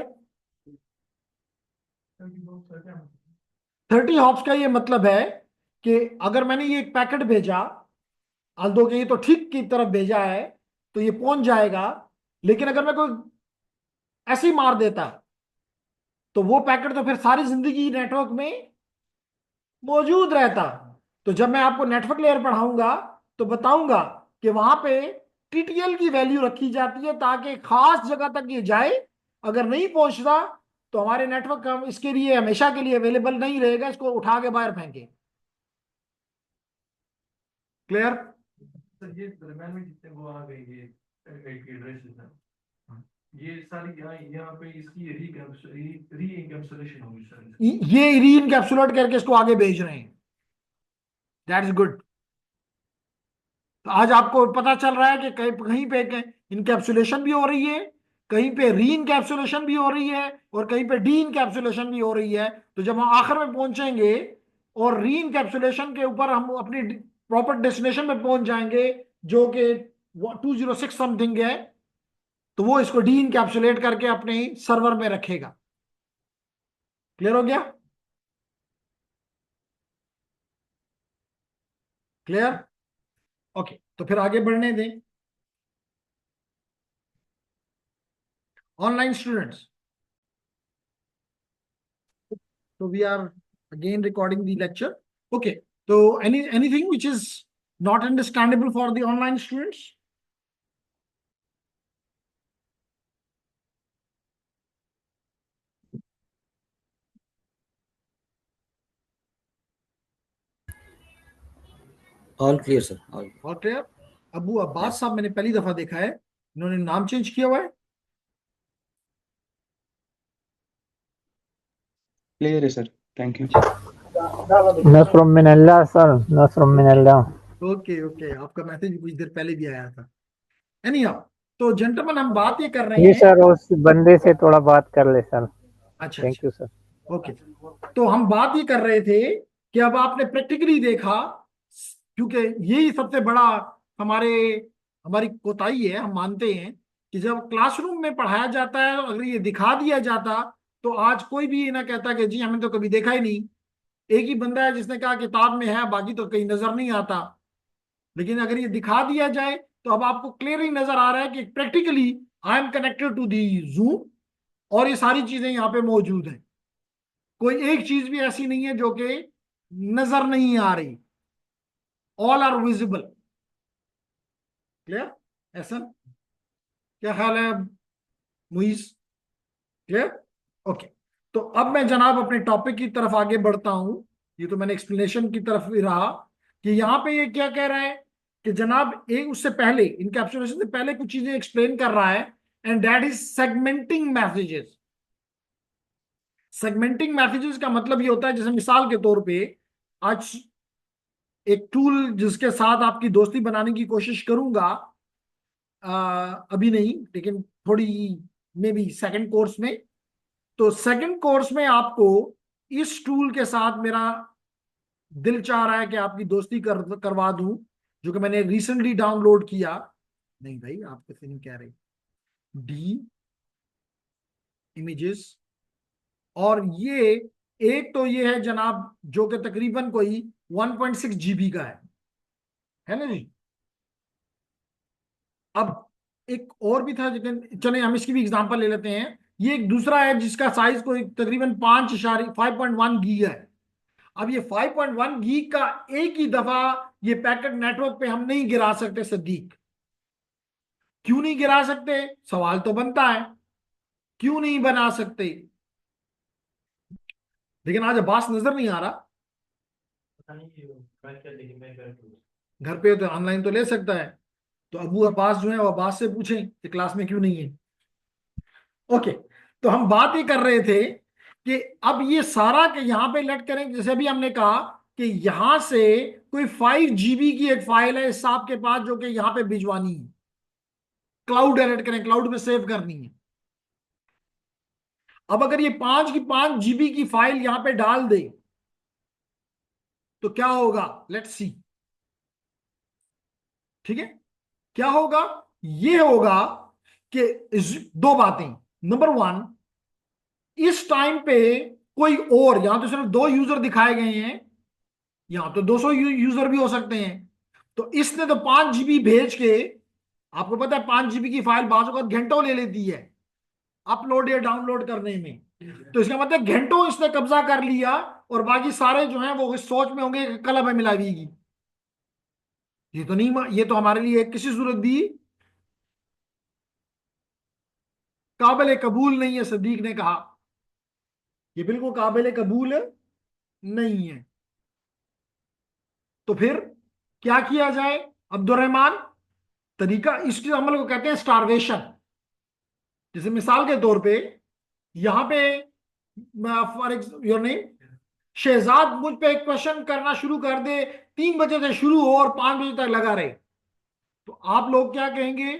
30 हॉप्स का ये मतलब है कि अगर मैंने ये एक पैकेट भेजा, दो के ये तो ठीक की तरफ भेजा है तो ये पहुंच जाएगा, लेकिन अगर मैं कोई ऐसे ही मार देता तो वो पैकेट तो फिर सारी जिंदगी नेटवर्क में मौजूद रहता। तो जब मैं आपको नेटवर्क लेयर पढ़ाऊंगा तो बताऊंगा कि वहां पे टीटीएल की वैल्यू रखी जाती है ताकि खास जगह तक ये जाए। अगर नहीं पहुंचता तो हमारे नेटवर्क का इसके लिए हमेशा के लिए अवेलेबल नहीं रहेगा, इसको उठा के बाहर फेंके। क्लियर? सर ये दरम्यान में जितने वो आ गई ये एक एड्रेस है, ये सारी यहाँ पे इसकी री एनकैप्सुलेशन होगी सर। ये री इनकैप्सुलेट करके इसको आगे भेज रहे हैं। That is good. तो आज आपको पता चल रहा है कि कहीं कहीं पे इनकैप्सुलेशन भी हो रही है, कहीं पे री इनकैप्सुलेशन भी हो रही है, और कहीं पे डी इनकैप्सुलेशन भी हो रही है। तो जब हम आखिर में पहुंचेंगे और री इनकैप्सुलेशन के ऊपर हम अपनी प्रॉपर डेस्टिनेशन में पहुंच जाएंगे जो कि 206 समथिंग है, तो वो इसको डी इनकैप्सुलेट करके अपने सर्वर में रखेगा। क्लियर हो गया? क्लियर? ओके, तो फिर आगे बढ़ने दें। Online students, so we are again recording the lecture. Okay, so anything which is not understandable for the online students? All clear sir, all. और क्लियर? अबू अब्बास यस। साहब मैंने पहली दफा देखा है, इन्होंने नाम चेंज किया हुआ है। क्लियर है sir, thank you. Nasrum Minallah sir, Nasrum Minallah. Okay okay, आपका मैसेज कुछ देर पहले भी आया था। एनी तो जेंटलमैन हम बात ये कर रहे जी हैं। सर, उस बंदे से थोड़ा बात कर ले सर। अच्छा थैंक अच्छा, यू सर। ओके। तो हम बात ये कर रहे थे कि अब आपने प्रैक्टिकली देखा, क्योंकि यही सबसे बड़ा हमारे हमारी कोताही है। हम मानते हैं कि जब क्लासरूम में पढ़ाया जाता है अगर ये दिखा दिया जाता तो आज कोई भी ये ना कहता कि जी हमने तो कभी देखा ही नहीं। एक ही बंदा है जिसने कहा किताब में है, बाकी तो कहीं नजर नहीं आता। लेकिन अगर ये दिखा दिया जाए तो अब आपको क्लियरली नजर आ रहा है कि practically I am connected to the Zoom और ये सारी चीजें यहाँ पे मौजूद हैं। कोई एक चीज भी ऐसी नहीं है जो कि नजर नहीं आ रही, ऑल आर विजिबल। क्लियर? ऐसा क्या ख्याल है मुइज? क्लियर? ओके। तो अब मैं जनाब अपने टॉपिक की तरफ आगे बढ़ता हूं। ये तो मैंने एक्सप्लेनेशन की तरफ ही रहा कि यहाँ पे ये क्या कह रहा है कि जनाब एक उससे पहले इनकैप्सुलेशन से पहले कुछ चीजें एक्सप्लेन कर रहा है, and that is segmenting messages. Segmenting messages का मतलब ये होता है, जैसे मिसाल के तौर पे आज एक टूल जिसके साथ आपकी दोस्ती बनाने की कोशिश करूंगा, अभी नहीं लेकिन थोड़ी मे बी सेकंड कोर्स में। तो सेकंड कोर्स में आपको इस टूल के साथ मेरा दिल चाह रहा है कि आपकी दोस्ती करवा दूं, जो कि मैंने रिसेंटली डाउनलोड किया। नहीं भाई, आप कैसे नहीं कह रहे। डी इमेजेस, और ये एक तो ये है जनाब जो कि तकरीबन कोई 1.6 जीबी का है ना जी। अब एक और भी था, लेकिन चले हम इसकी भी एग्जांपल ले लेते हैं। ये एक दूसरा है जिसका साइज कोई तकरीबन 5.1 गीग है। अब ये 5.1 गीग का एक ही दफा ये पैकेट नेटवर्क पे हम नहीं गिरा सकते सदीक। क्यों नहीं गिरा सकते, सवाल तो बनता है, क्यों नहीं बना सकते। लेकिन आज अब्बास नजर नहीं आ रहा। पता नहीं ये मैं क्या देखी मैं कर दूँ। घर पे तो ऑनलाइन तो ले सकता है। तो अबू अब्बास जो है वो अब्बास से पूछें कि क्लास में क्यों नहीं है। ओके, तो हम बात ये कर रहे थे कि अब ये सारा के यहाँ पे लेट करें, जैसे भी हमने कहा कि यहां से कोई 5 जीबी की एक फाइल है इस आपके पास जो कि यहाँ पे भिजवानी है, क्लाउड एडिट करें, क्लाउड में सेव करनी है। अब अगर ये 5 की 5 जीबी की फाइल यहां पे डाल दे तो क्या होगा, लेट्स सी। ठीक है, क्या होगा, ये होगा कि दो बातें। नंबर वन, इस टाइम पे कोई और, यहां तो सिर्फ 2 यूजर दिखाए गए हैं, यहां तो 200 यूजर भी हो सकते हैं। तो इसने तो 5 जीबी भेज के, आपको पता है 5 जीबी की फाइल बाजू का घंटों ले लेती है अपलोड या डाउनलोड करने में। तो इसका मतलब घंटों इसने कब्जा कर लिया, और बाकी सारे जो हैं वो इस सोच में होंगे कि कल हमें मिलाएगी। ये तो नहीं, ये तो हमारे लिए किसी सूरत भी काबिल कबूल नहीं है। सदीक ने कहा ये बिल्कुल काबिल कबूल नहीं है। तो फिर क्या किया जाए अब्दुर्रहमान। तरीका इस अमल को कहते हैं स्टारवेशन। जैसे मिसाल के तौर पे यहां पे फॉर योर नेम शहजाद मुझ पे एक क्वेश्चन करना शुरू कर दे, 3 बजे से शुरू हो और 5 बजे तक लगा रहे, तो आप लोग क्या कहेंगे,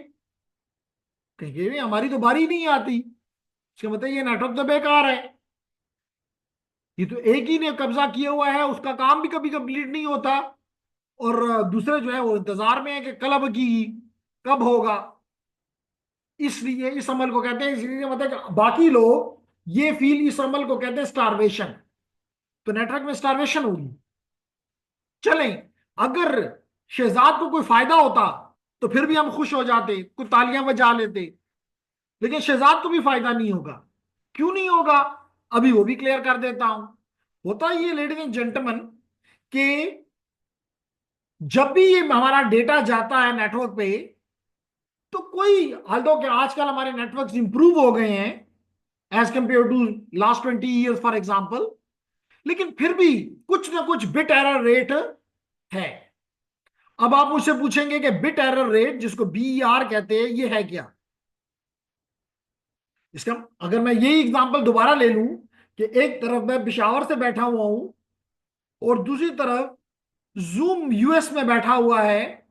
कहेंगे "नहीं, हमारी तो बारी नहीं आती"। इसका मतलब ये नेटवर्क तो बेकार है। ये तो एक ही ने कब्जा किया हुआ है, उसका काम भी कभी कंप्लीट नहीं होता, और दूसरे जो है वो इंतजार में है कि कब की, कब होगा। इसलिए इस अमल को कहते हैं, इसलिए मतलब कि बाकी लोग ये फील, इस अमल को कहते हैं स्टारवेशन। तो नेटवर्क में स्टारवेशन होगी। चलें, अगर शहजाद को कोई फायदा होता तो फिर भी हम खुश हो जाते, कुछ तालियां बजा लेते। लेकिन शहजाद को भी फायदा नहीं होगा। क्यों नहीं होगा, अभी वो भी क्लियर कर देता हूं। होता ये लेडीज एंड जेंटलमैन कि जब भी ये हमारा डेटा जाता है नेटवर्क पे, तो कोई हालांकि कि आजकल हमारे नेटवर्क्स इंप्रूव हो गए हैं as compare to last 20 years for example, लेकिन फिर भी कुछ ना कुछ बिट एरर रेट है। अब आप मुझसे पूछेंगे कि बिट एरर रेट, जिसको BER कहते हैं, ये है क्या। इसका अगर मैं यही एग्जांपल दोबारा ले लूं कि एक तरफ मैं पिशावर से बैठा हुआ हूं और दूसरी तरफ जूम US में बैठा हुआ है,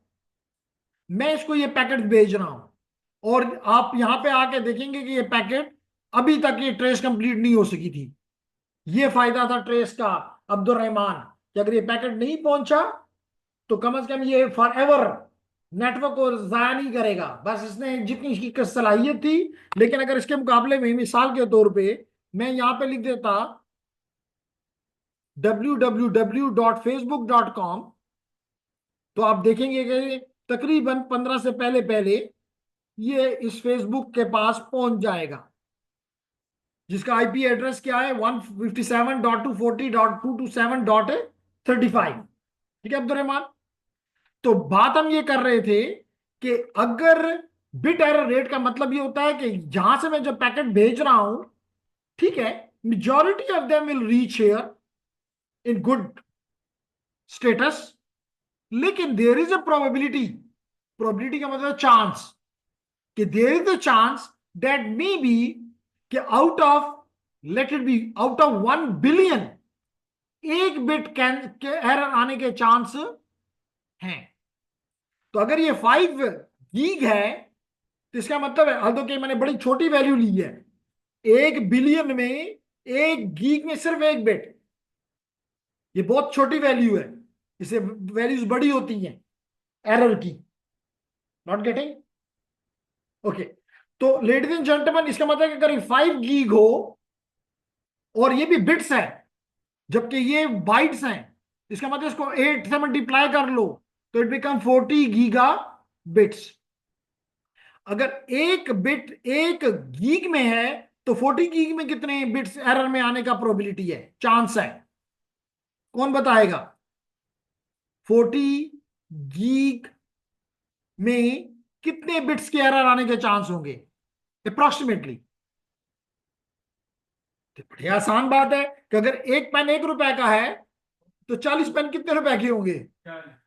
मैं इसको ये पैकेट भेज रहा हूं, और आप यहां पे आके देखेंगे कि ये पैकेट अभी तक ये ट्रेस कंप्लीट नहीं हो सकी थी। ये फायदा था ट्रेस का अब्दुल रहमान, कि अगर ये पैकेट नहीं पहुंचा तो कम से कम ये फॉर एवर नेटवर्क को जाया नहीं करेगा। बस इसने जितनी इसकी सलाहियत थी। लेकिन अगर इसके मुकाबले में मिसाल के तौर पे मैं यहां पे लिख देता www.facebook.com, तो आप देखेंगे कि तकरीबन 15 से पहले पहले ये इस फेसबुक के पास पहुंच जाएगा, जिसका IP एड्रेस क्या है, 157.240.227.35। ठीक है अब्दुल रहमान। तो बात हम ये कर रहे थे कि अगर बिट एरर रेट का मतलब ये होता है कि जहां से मैं जो पैकेट भेज रहा हूं, ठीक है, majority of them will reach here in good status, लेकिन there is a probability, probability का मतलब चांस, कि there is a chance that may be कि out of, let it be out of 1 billion, एक बिट कैन के error आने के chance हैं। तो अगर ये 5 गीग है तो इसका मतलब है, although कि मैंने बड़ी छोटी वैल्यू ली है, 1 बिलियन में 1 गीग में सिर्फ एक बिट, ये बहुत छोटी वैल्यू है, इसे वैल्यूज बड़ी होती हैं एरर की। Not getting? ओके, तो लेडीज एंड जेंटलमैन, इसका मतलब है कि अगर 5 गीग हो और ये भी बिट्स है जबकि ये बाइट्स हैं, इसका मतलब इसको 8 से मल्टीप्लाई कर लो तो इट बिकम 40 गीगा बिट्स। अगर एक बिट 1 गीग में है तो 40 गीग में कितने बिट्स एरर में आने का प्रोबेबिलिटी है, चांस है? कौन बताएगा? 40 गीग में कितने बिट्स के एरर आने के चांस होंगे अप्रोक्सीमेटली? तो बड़ी आसान बात है कि अगर एक पेन 1 रुपए का है तो 40 पेन कितने रुपए के होंगे?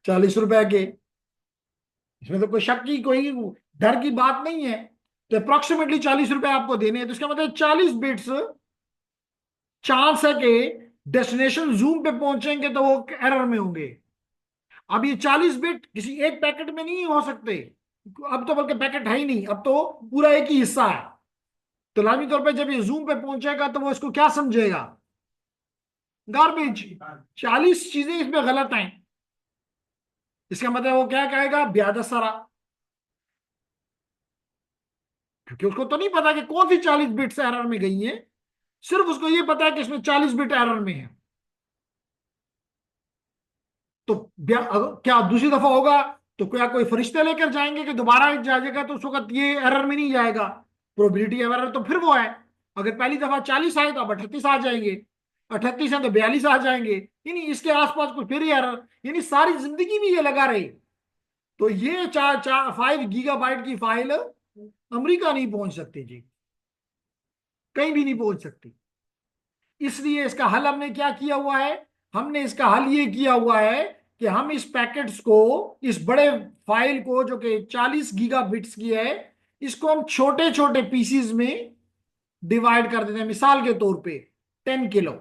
40 रुपए के। इसमें तो कोई शक की, कोई डर की बात नहीं है। तो अप्रोक्सीमेटली 40 रुपए आपको देने हैं, तो इसका मतलब 40 बिट्स चांस है कि डेस्टिनेशन जूम पे पहुंचेंगे तो वो एरर में होंगे। अब ये 40 बिट किसी एक पैकेट में नहीं हो सकते, अब तो बल्कि पैकेट है ही नहीं, अब तो पूरा एक ही हिस्सा है। तो लाजमी तौर पे जब ये जूम पे पहुंचेगा तो वो इसको क्या समझेगा? गार्बेज। 40 चीजें इसमें गलत हैं, इसका मतलब वो क्या कहेगा? ब्याद सरा, क्योंकि उसको तो नहीं पता कि कौन सी 40 बिट्स एरर में गई हैं, सिर्फ उसको ये पता है कि इसमें 40 बिट एरर में है। तो क्या दूसरी दफा होगा तो क्या कोई फरिश्ते लेकर जाएंगे कि दोबारा जाएगा तो उस वक्त ये एरर में नहीं जाएगा? प्रोबेबिलिटी एरर तो फिर वो है, अगर पहली दफा 40 आए तो अब 38 आ जाएंगे, 38 है तो 42 आ जाएंगे, यानी इसके आसपास कुछ फिर ही एरर, यानी सारी जिंदगी में ये लगा रहे। तो ये 5 गीगाबाइट की फाइल अमेरिका नहीं पहुंच सकती जी, कहीं भी नहीं पहुंच सकती। इसलिए इसका हल हमने क्या किया हुआ है? हमने इसका हल ये किया हुआ है कि हम इस पैकेट्स को, इस बड़े फाइल को जो कि 40 गीगा बिट्स की है, इसको हम छोटे छोटे पीसीज में डिवाइड कर देते हैं। मिसाल के तौर पे 10 किलो,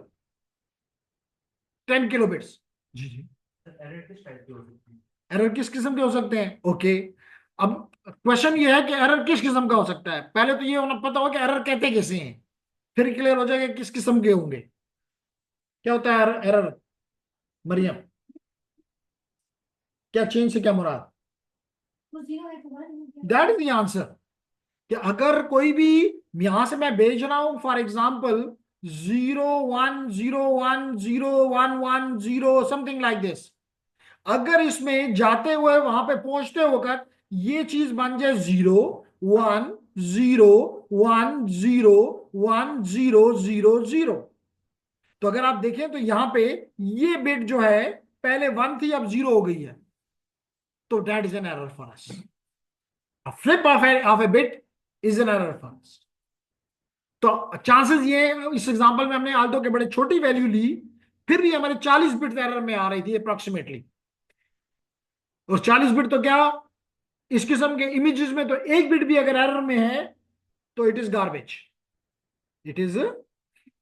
10 किलो बिट्स। जी जी, एरर किस टाइप की हो सकती है? एरर किस किस्म के हो सकते हैं? ओके, अब क्वेश्चन ये है कि एरर किस किस्म का हो सकता है। पहले तो ये होना पता हो कि एरर कहते कैसे हैं, फिर क्लियर हो जाएगा किस किस्म के होंगे। क्या होता है एरर, मरियम? क्या चेंज से क्या मुराद? दैट इज द आंसर, कि अगर कोई भी यहां से मैं भेज रहा हूं for example 0 1 0 1 0 1 1 0 something like this, अगर इसमें जाते हुए वहां पे पहुंचते वक्त ये चीज बन जाए 0 1 0 1 0 1 0 0 0, तो अगर आप देखें तो यहां पे ये बिट जो है पहले 1 थी अब 0 हो गई है, तो that is an error for us. A flip of a bit is an error for us. तो चांसेस ये, इस एग्जांपल में हमने आल्टो के बड़े छोटी वैल्यू ली, फिर भी हमारे 40 बिट एरर में आ रही थी अप्रोक्सीमेटली। और 40 बिट तो क्या, इस किस्म के इमेजेस में तो एक बिट भी अगर एरर में है तो it is garbage, it is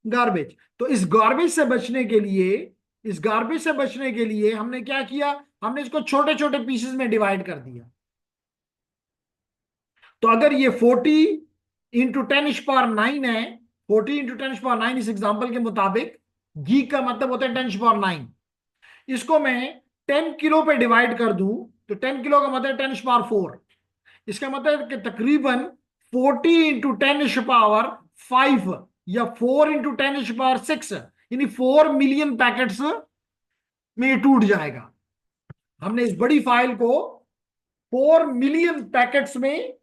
garbage. तो इस गार्बेज से बचने के लिए, इस गार्बेज से बचने के लिए हमने क्या किया? हमने इसको छोटे छोटे पीसेस में डिवाइड कर दिया। तो अगर ये 40 इंटू 10⁻9 है, 40 इंटू 10⁻9 इस एग्जाम्पल के मुताबिक, गीक का मतलब होता है 10⁻9, इसको मैं 10 किलो पे डिवाइड कर दूं तो 10 किलो का मतलब 10⁻4, इसका मतलब कि तकरीबन 40 इंटू 10⁻5 या 4 इंटू 10⁻6, यानी 4 मिलियन पैकेट्स में ये टूट जाएगा। हमने इस बड़ी फाइल को 4 मिलियन पैकेट्स में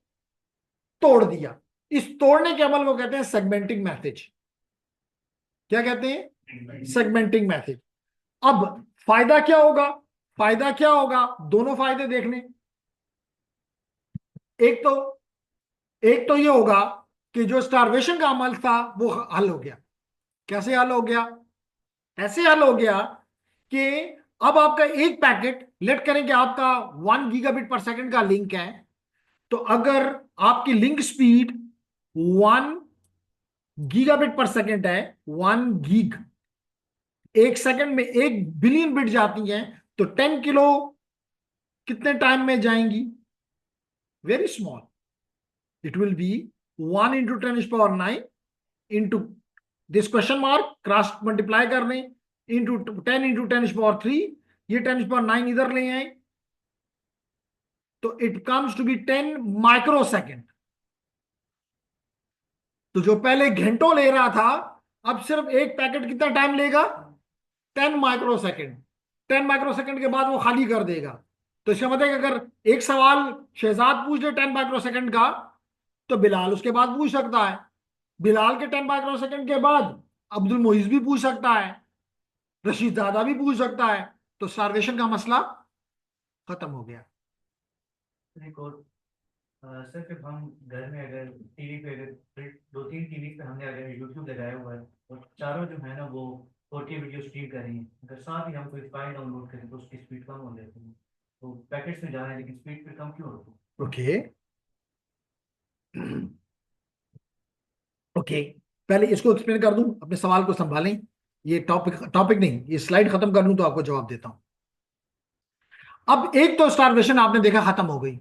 तोड़ दिया। इस तोड़ने के अमल को कहते हैं सेगमेंटिंग मैथड। क्या कहते हैं? Segmenting method. अब फायदा क्या होगा? फायदा क्या होगा? दोनों फायदे देखने, एक तो ये होगा कि जो स्टारवेशन का अमल था वो हल हो गया, कैसे हल हो गया? ऐसे हल हो गया कि अब आपका एक पैकेट, लेट करें कि आपका 1 गीगाबिट पर सेकंड का लिंक है, तो अगर आपकी लिंक स्पीड 1 गीगाबिट पर सेकंड है, 1 गीग, 1 सेकंड में 1 बिलियन बिट जाती हैं, तो 10 किलो कितने टाइम में जाएंगी? Very small, it will be 1 × 10⁹ into this question mark, cross multiply कर लें, इंटू 10 × 10⁻3, ये 10⁹ इधर ले आए, तो it comes to be 10 microsecond. तो जो पहले घंटों ले रहा था, अब सिर्फ एक पैकेट कितना टाइम लेगा? 10 माइक्रोसेकंड। 10 माइक्रोसेकंड के बाद वो खाली कर देगा। तो इसका मतलब है कि अगर एक सवाल शहजाद पूछ ले 10 माइक्रोसेकंड का, तो बिलाल उसके बाद पूछ सकता है, बिलाल के 10 माइक्रोसेकंड के बाद अब्दुल मोइज भी पूछ सकता है, रशीद दादा भी पूछ सकता है। तो स्टारवेशन का मसला खत्म हो गया। एक और सर, जब हम घर में अगर टीवी पे, अगर 2-3 टीवी पे हमने अगर यूट्यूब लगाया हुआ है और चारों जो है ना वो 4K वीडियो स्ट्रीम कर रही हैं, अगर साथ ही हम कोई फाइल डाउनलोड करें तो उसकी स्पीड कम हो जाती है। तो पैकेट्स में जा रहे हैं लेकिन स्पीड पे कम क्यों होती है? ओके ओके, पहले इसको एक्सप्लेन कर दूं, अपने सवाल को संभालें। ये टॉपिक नहीं, ये स्लाइड खत्म कर लूं तो आपको जवाब देता हूं। अब एक तो स्टारवेशन आपने देखा खत्म हो गई।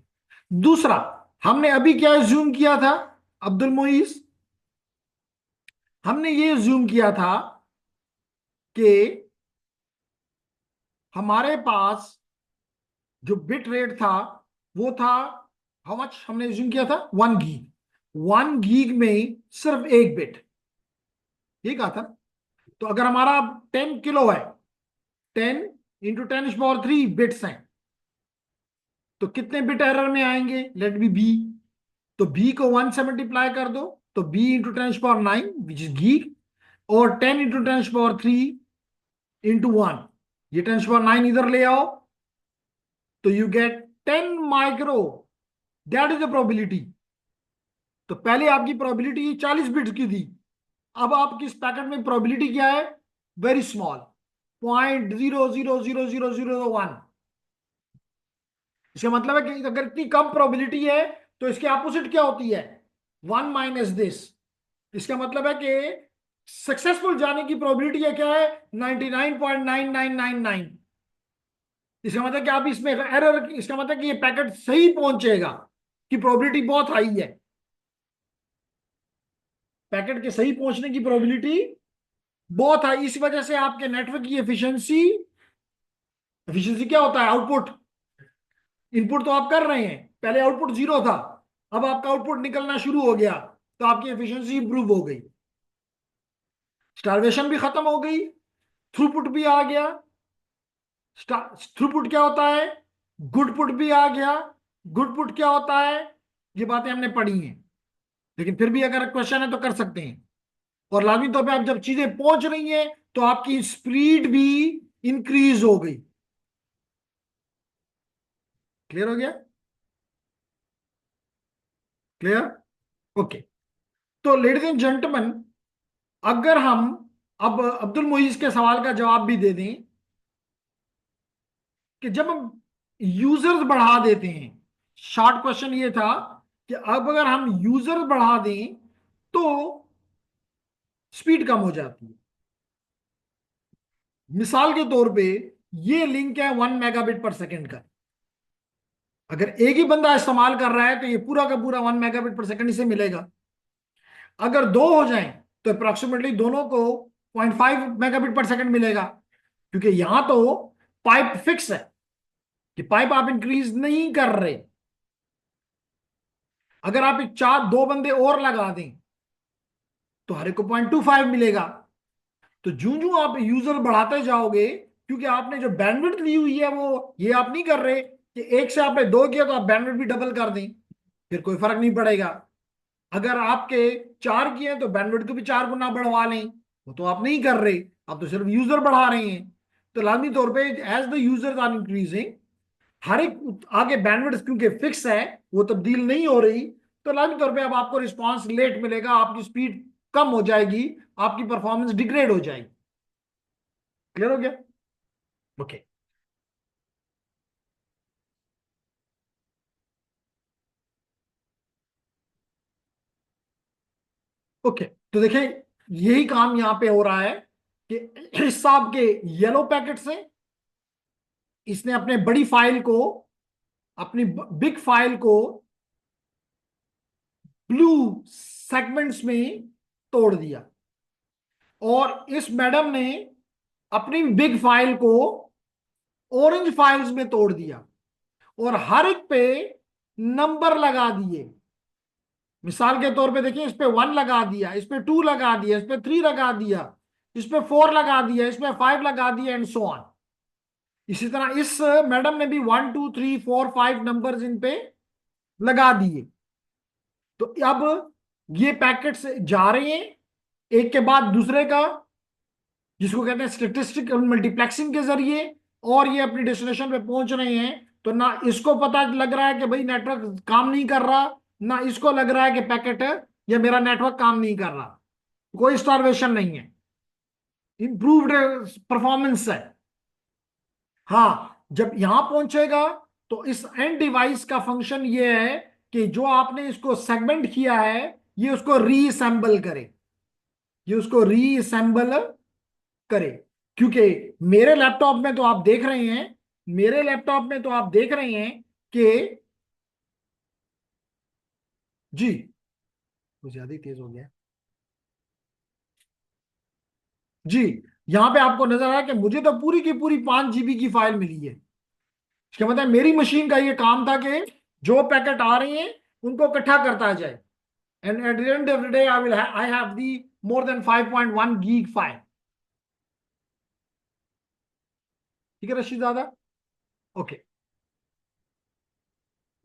दूसरा, हमने अभी क्या ज्यूम किया था अब्दुल मोइज? हमने ये ज्यूम किया था कि हमारे पास जो बिट रेट था वो था, हाउ मच हमने ज्यूम किया था? 1 गीग। 1 गीग में सिर्फ एक बिट, ये कहा था। तो अगर हमारा 10 किलो है, 10 × 10⁻³ बिट्स हैं, तो कितने बिट एरर में आएंगे? Let B be. तो बी को 1 से मल्टीप्लाई कर दो, तो बी × 10⁻9 विच इज गीग, और 10 × 10⁻³ इंटू 1, ये 10⁻9 इधर ले आओ, तो you get 10 micro, that is the probability. तो पहले आपकी प्रोबेबिलिटी 40 बिट्स की थी, अब आपकी इस पैकेट में प्रोबेबिलिटी क्या है? Very small, 0.00001। इसका मतलब है कि अगर इतनी कम प्रोबेबिलिटी है तो इसके अपोजिट क्या होती है? 1 माइनस दिस। इसका मतलब है कि सक्सेसफुल जाने की प्रोबेबिलिटी है क्या है? 99.9999। इसका मतलब कि आप इसमें एरर, इसका मतलब कि ये पैकेट सही पहुंचेगा की प्रोबेबिलिटी बहुत हाई है। पैकेट के सही पहुंचने की प्रोबेबिलिटी बहुत हाई। इस वजह से आपके नेटवर्क की एफिशिएंसी, एफिशिएंसी क्या होता है? आउटपुट। इनपुट तो आप कर रहे हैं, पहले आउटपुट 0 था, अब आपका आउटपुट निकलना शुरू हो गया, तो आपकी एफिशिएंसी इंप्रूव हो गई, स्टारवेशन भी खत्म हो गई, थ्रूपुट भी आ गया। थ्रूपुट क्या होता है? गुडपुट भी आ गया। गुडपुट क्या होता है? ये बातें हमने पढ़ी हैं, लेकिन फिर भी अगर क्वेश्चन है तो कर सकते हैं। और लाजमी तौर पे आप जब चीजें पहुंच रही हैं तो आपकी स्पीड भी इंक्रीज हो गई। क्लियर हो गया? क्लियर? ओके। तो लेडीज एंड जेंटलमैन, अगर हम अब अब्दुल मोइज के सवाल का जवाब भी दे दें कि जब हम यूजर्स बढ़ा देते हैं, शॉर्ट क्वेश्चन ये था कि अब अगर हम यूजर्स बढ़ा दें तो स्पीड कम हो जाती है। मिसाल के तौर पे ये लिंक है 1 मेगाबिट पर सेकंड का, अगर एक ही बंदा इस्तेमाल कर रहा है तो ये पूरा का पूरा 1 मेगाबिट पर सेकंड से मिलेगा। अगर दो हो जाएं तो अप्रोक्सीमेटली दोनों को 0.5 मेगाबिट पर सेकंड मिलेगा, क्योंकि यहां तो पाइप फिक्स है कि पाइप आप इंक्रीज नहीं कर रहे। अगर आप एक दो बंदे और लगा दें तो हर एक को 0.25 मिलेगा। तो जूं जूं आप यूजर बढ़ाते जाओगे, क्योंकि आपने जो बैंडविड्थ ली हुई है वो ये आप नहीं कर रहे कि एक से आपने 2 किया तो आप बैंडविड्थ भी डबल कर दें, फिर कोई फर्क नहीं पड़ेगा। अगर आपके 4 किए तो बैंडविड्थ को भी 4 गुना बढ़वा लें, वो तो आप नहीं कर रहे, आप तो सिर्फ यूजर बढ़ा रहे हैं। तो लाजमी तौर पे as the users are increasing, हर एक आगे बैंडविड्थ क्योंकि फिक्स है, वो तब्दील नहीं हो रही, तो लाजमी तौर पे अब आपको रिस्पांस लेट मिलेगा, आपकी स्पीड कम हो जाएगी, आपकी परफॉर्मेंस डिग्रेड हो जाएगी। क्लियर हो गया? ओके। ओके, तो देखें यही काम यहां पे हो रहा है कि इस साहब के येलो पैकेट से इसने अपने बड़ी फाइल को, अपनी बिग फाइल को ब्लू सेगमेंट्स में तोड़ दिया, और इस मैडम ने अपनी बिग फाइल को ऑरेंज फाइल्स में तोड़ दिया, और हर एक पे नंबर लगा दिए। मिसाल के तौर पे देखिए, इस पे 1 लगा दिया, इस पे 2 लगा दिया, इस पे 3 लगा दिया, इस पे 4 लगा दिया, इस पे 5 लगा दिया, एंड सो ऑन। इसी तरह इस मैडम ने भी 1 2 3 4 5 नंबर्स इन पे लगा दिए। तो अब ये पैकेट्स जा रहे हैं एक के बाद दूसरे का, जिसको कहते हैं स्टेटिस्टिकल मल्टीप्लेक्सिंग के जरिए, और ये अपनी डेस्टिनेशन पे पहुंच रहे हैं। तो ना इसको पता लग रहा है कि भाई नेटवर्क काम नहीं कर रहा, ना इसको लग रहा है कि पैकेट या मेरा नेटवर्क काम नहीं कर रहा। कोई स्टारवेशन नहीं है, इंप्रूव्ड परफॉर्मेंस है। हाँ, जब यहां पहुंचेगा तो इस एंड डिवाइस का फंक्शन ये है कि जो आपने इसको सेगमेंट किया है, ये उसको रीअसेंबल करे, ये उसको रीअसेंबल करे। क्योंकि मेरे लैपटॉप में तो आप देख रहे हैं, मेरे लैपटॉप में तो आप देख रहे हैं कि जी, कुछ ज्यादा ही तेज हो गया जी। यहां पे आपको नजर आया कि मुझे तो पूरी की पूरी 5 GB की फाइल मिली है। इसका मतलब मेरी मशीन का ये काम था कि जो पैकेट आ रहे हैं उनको इकट्ठा करता जाए, and at the end of the day I have the more than 5.1 gig file. ठीक है रशीद दादा? ओके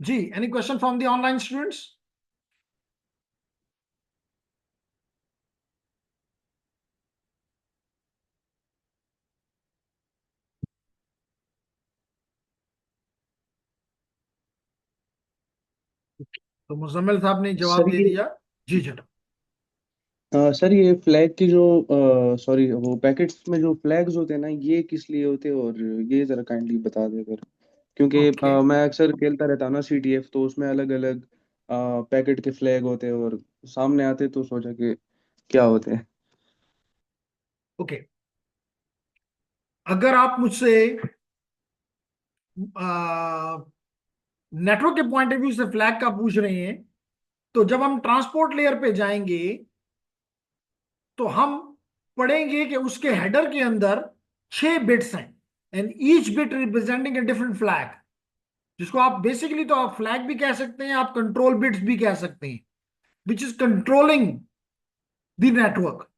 जी, any question from the online students? तो मुजम्मिल साहब ने जवाब सर दे ये दिया। जी जनाब। सर ये फ्लैग की जो सॉरी वो पैकेट्स में जो फ्लैग्स होते हैं ना, ये किस लिए होते हैं, और ये जरा काइंडली बता दे अगर। क्योंकि ओके मैं अक्सर खेलता रहता हूँ ना CTF, तो उसमें अलग अलग पैकेट के फ्लैग होते हैं, और सामने आते तो सोचा कि क्या होते हैं। ओके, अगर आप मुझसे नेटवर्क के पॉइंट ऑफ व्यू से फ्लैग का पूछ रहे हैं, तो जब हम ट्रांसपोर्ट लेयर पे जाएंगे तो हम पढ़ेंगे कि उसके हेडर के अंदर 6 बिट्स हैं, and each bit representing a different flag, जिसको आप बेसिकली तो आप फ्लैग भी कह सकते हैं, आप कंट्रोल बिट्स भी कह सकते हैं, which is controlling the network.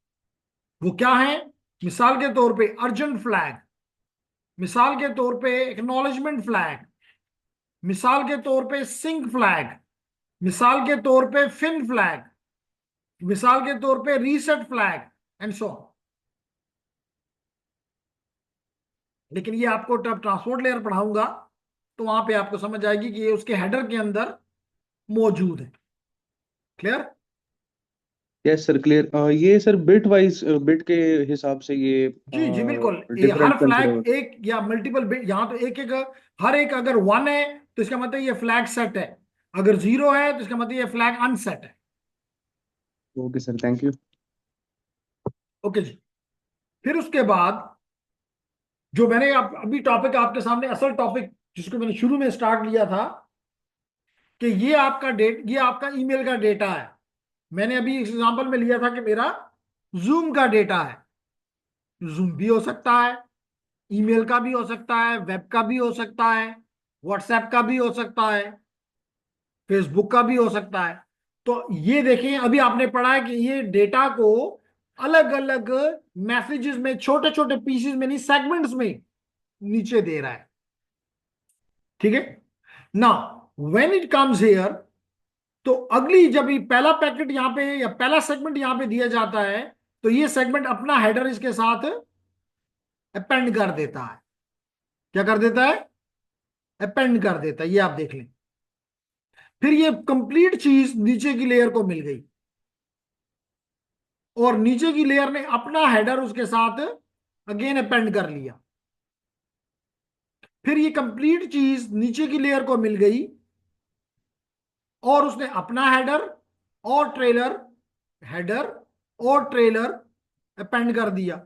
वो क्या है? मिसाल के तौर पे अर्जेंट फ्लैग, मिसाल के तौर पे एक्नॉलेजमेंट फ्लैग, मिसाल के तौर पे सिंक फ्लैग, मिसाल के तौर पे फिन फ्लैग, मिसाल के तौर पे reset flag, and so on. लेकिन ये आपको जब ट्रांसपोर्ट लेयर पढ़ाऊंगा तो वहां पे आपको समझ आएगी कि ये उसके हेडर के अंदर मौजूद है। क्लियर? Yes sir, clear. ये सर बिट वाइज, बिट के हिसाब से ये जी जी बिल्कुल, ये हर डिफरेंट कंसिडर फ्लैग होता एक या मल्टीपल बिट, यहाँ तो एक एक, हर एक अगर 1 है तो इसका मतलब ये फ्लैग सेट है, अगर 0 है तो इसका मतलब ये फ्लैग अनसेट है। है। Okay sir, thank you. Okay जी। फिर उसके बाद जो मैंने अभी टॉपिक आपके सामने, असल टॉपिक जिसको मैंने शुरू में स्टार्ट लिया था, कि ये आपका ये आपका ईमेल का डेटा है। मैंने अभी एग्जांपल में लिया था कि मेरा जूम का डेटा है। जूम भी हो सकता है, ईमेल का भी हो सकता है, वेब का भी हो सकता है, व्हाट्सएप का भी हो सकता है, फेसबुक का भी हो सकता है। तो ये देखें, अभी आपने पढ़ा है कि ये डेटा को अलग अलग मैसेजेस में, छोटे छोटे पीसेस में नहीं, सेगमेंट्स में नीचे दे रहा है। ठीक है ना? व्हेन इट कम्स हियर, तो अगली जब ये पहला पैकेट यहां पे या पहला सेगमेंट यहां पे दिया जाता है, तो ये सेगमेंट अपना हेडर इसके साथ अपेंड कर देता है। क्या कर देता है? अपेंड कर देता है। ये आप देख लें, फिर ये कंप्लीट चीज नीचे की लेयर को मिल गई। और नीचे की लेयर ने अपना हेडर उसके साथ अगेन अपेंड कर लिया। फिर ये कंप्लीट चीज नीचे की लेयर को मिल गई और उसने अपना और ट्रेलर हेडर और ट्रेलर अपेंड कर दिया।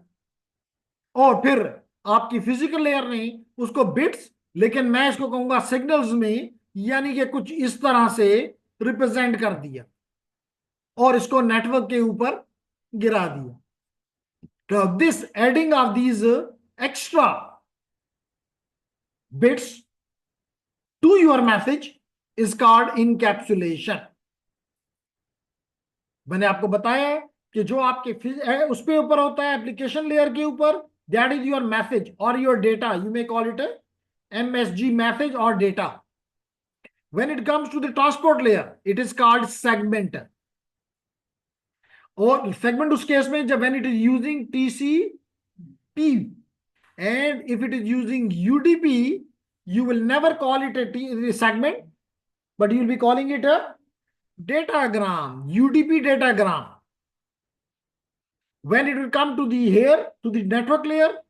और फिर आपकी फिजिकल लेयर ने उसको बिट्स, लेकिन मैं इसको कहूंगा सिग्नल्स में, यानी कि कुछ इस तरह से रिप्रेजेंट कर दिया और इसको नेटवर्क के ऊपर गिरा दिया। तो this adding of these extra bits to your message is called encapsulation. मैंने आपको बताया है कि जो आपके उस पे ऊपर होता है एप्लीकेशन लेयर के ऊपर, दैट इज योर मैसेज और your data, you may call it MSG, message और data. When it comes to the transport layer it is called segment. और सेगमेंट उस केस में जब when it is using TCP and if it is using UDP you will never call it a segment, but you will be calling it a datagram, UDP datagram. When it will come to the here to the network layer,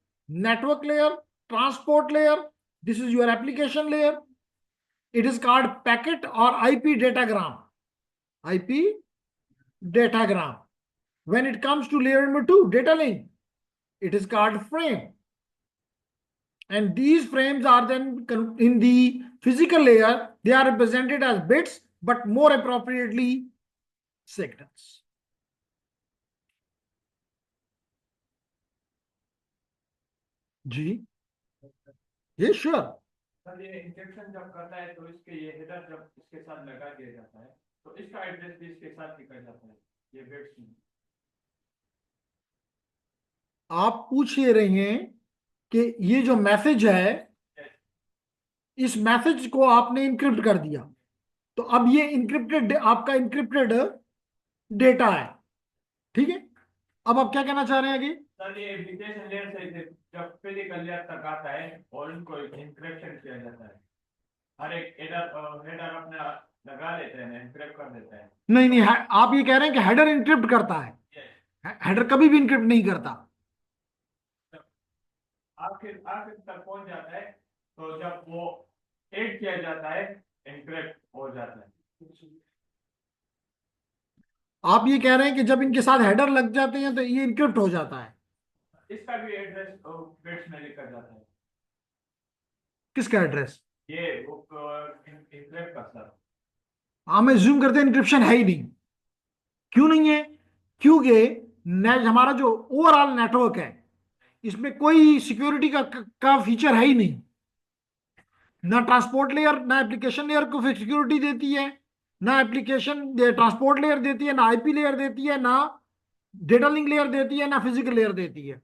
transport layer, this is your application layer, it is called packet or IP datagram. When it comes to layer number 2, data link, it is called frame. And these frames are then in the physical layer, they are represented as bits, but more appropriately signals. जी ये sure. Sir ये injection जब करता है तो इसके ये header जब इसके साथ लगा दिया जाता है तो इसका एड्रेस भी इसके साथ निकल जाता है ये बिट्स में। आप पूछ ये रहे हैं कि ये जो मैसेज है, इस मैसेज को आपने इनक्रिप्ट कर दिया, तो अब ये इनक्रिप्टेड, आपका इनक्रिप्टेड डेटा है, ठीक है। अब आप क्या कहना चाह रहे हैं आगे? सर ये एप्लीकेशन लेयर से जब फिजिकल लेयर तक आता है और इनको इंक्रिप्शन किया जाता है, हर एक हेडर अपना लगा लेते हैं, इनक्रिप्ट कर देते हैं। नहीं नहीं, आप ये कह रहे हैं कि हेडर इनक्रिप्ट करता है, हेडर कभी भी इनक्रिप्ट नहीं करता। आखिर तक पहुंच जाता है तो जब वो ऐड किया जाता है इनक्रिप्ट हो जाता है। आप ये कह रहे हैं कि जब इनके साथ हेडर लग जाते हैं तो ये इनक्रिप्ट हो जाता है। इसका भी एड्रेस बिट्स में लिखा जाता है। किसका एड्रेस? ये इनक्रिप्ट का सर। हाँ, मैं जूम करते हैं, इनक्रिप्शन है ही नहीं। क्यों नहीं है? क्योंकि हमारा जो ओवरऑल नेटवर्क है इसमें कोई सिक्योरिटी का फीचर है ही नहीं। ना ट्रांसपोर्ट लेयर, ना एप्लीकेशन लेयर को सिक्योरिटी देती है, ना एप्लीकेशन ट्रांसपोर्ट लेयर देती है, ना आईपी लेयर देती है, ना डेटा लिंक लेयर देती है, ना फिजिकल लेयर देती है।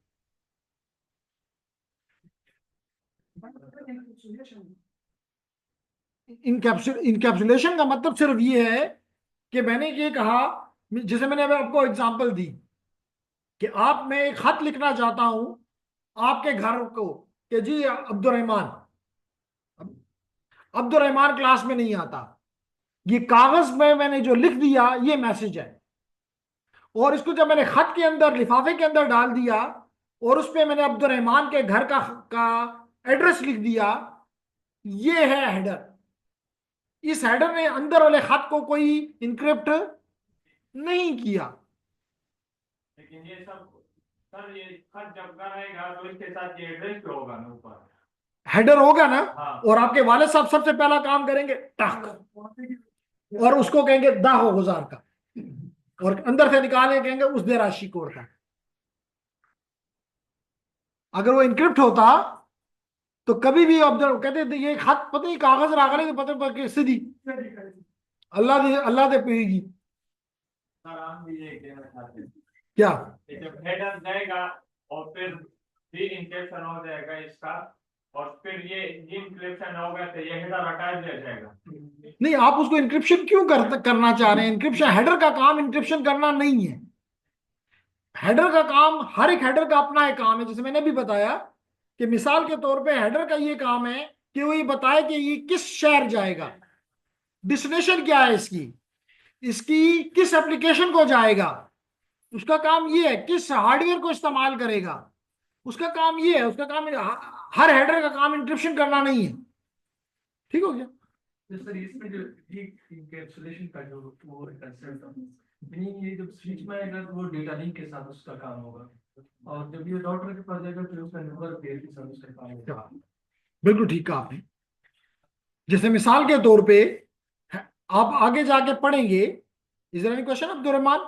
इनकैप्सुलेशन का मतलब सिर्फ ये है कि मैंने ये कहा, जैसे मैंने अभी आपको एग्जांपल दी कि मैं एक खत लिखना चाहता हूं आपके घर को कि जी अब्दुल रहमान क्लास में नहीं आता, ये कागज में मैंने जो लिख दिया ये मैसेज है, और इसको जब मैंने खत के अंदर लिफाफे के अंदर डाल दिया और उस पर मैंने अब्दुल रहमान के घर का एड्रेस लिख दिया, ये है हेडर। इस हेडर ने अंदर वाले खत को कोई इनक्रिप्ट नहीं किया। लेकिन ये सब सर, ये खत जब कराएगा तो इसके साथ ये एड्रेस भी होगा ना, ऊपर हेडर होगा ना। हाँ। और आपके वाले साहब सबसे पहला काम करेंगे टक, और उसको कहेंगे दा हो गुजार का, और अंदर से निकाले कहेंगे उस दे राशि कोड का। अगर वो इनक्रिप्ट होता तो कभी भी ऑब्जर्व कहते थे ये खत पता नहीं कागज रागले तो पता सीधी अल्लाह दे पेगी। सर हम भी ये कहना चाहते हैं क्या? जब हेडर जाएगा और फिर भी इंक्रिप्शन हो जाएगा इसका, और फिर ये इंक्रिप्शन होगा तो ये हेडर हटा दिया जाएगा। नहीं, आप उसको इंक्रिप्शन क्यों करना चाह रहे हैं? इंक्रिप्शन, हेडर का काम इंक्रिप्शन करना नहीं है। हेडर का काम, हर एक हेडर का अपना एक काम है। जैसे मैंने भी बताया कि मिसाल के तौर पे हेडर का ये काम है कि वो ये बताए कि ये किस शहर जाएगा, डेस्टिनेशन क्या है इसकी किस एप्लीकेशन को जाएगा, उसका काम ये है किस हार्डवेयर को इस्तेमाल करेगा, उसका काम ये है, उसका काम हर हेडर का काम इंक्रिप्शन करना नहीं है। ठीक हो गया। तो सर इसमें जो ये इंकैप्सुलेशन का जो वो कंसेप्ट है, यानी ये जब स्विच में आएगा तो वो डेटा लिंक के साथ उसका काम होगा, और जब ये राउटर के पास जाएगा तो उसका नंबर पेयर के साथ उसका काम होगा। बिल्कुल ठीक कहा आपने। जैसे मिसाल के तौर पे आप आगे जाके पढ़ेंगे, is there any question Abdul Rahman,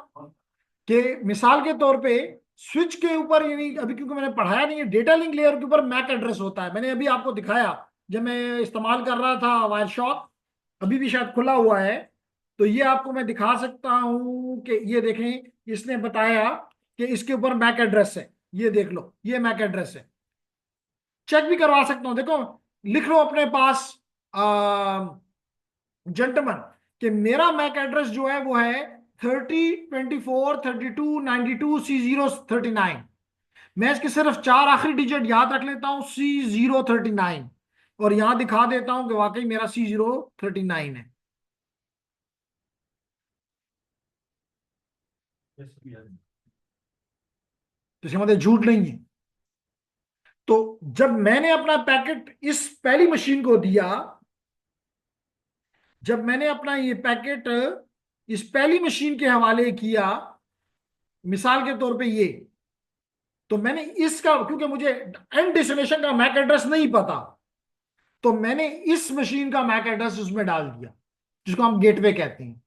कि मिसाल के तौर पे स्विच के ऊपर, यानी अभी क्योंकि मैंने पढ़ाया नहीं है, डेटा लिंक लेयर के ऊपर मैक एड्रेस होता है। मैंने अभी आपको दिखाया जब मैं इस्तेमाल कर रहा था वायर शॉक, अभी भी शायद खुला हुआ है, तो ये आपको मैं दिखा सकता हूं कि ये देखें, इसने बताया कि इसके ऊपर मैक एड्रेस है, ये देख लो, ये मैक एड्रेस है। चेक भी करवा सकता हूं, देखो लिख लो अपने पास जेंटलमैन कि मेरा मैक एड्रेस जो है वो है 30 24 32 92 C039। मैं इसके सिर्फ 4 आखिरी डिजिट याद रख लेता हूं, C039, और यहां दिखा देता हूं कि वाकई मेरा C039 है। तो इसका मतलब झूठ नहीं है। तो जब मैंने अपना पैकेट इस पहली मशीन को दिया, जब मैंने अपना ये पैकेट इस पहली मशीन के हवाले किया, मिसाल के तौर पे ये, तो मैंने इसका, क्योंकि मुझे एंड डेस्टिनेशन का मैक एड्रेस नहीं पता, तो मैंने इस मशीन का मैक एड्रेस उसमें डाल दिया, जिसको हम गेटवे कहते हैं।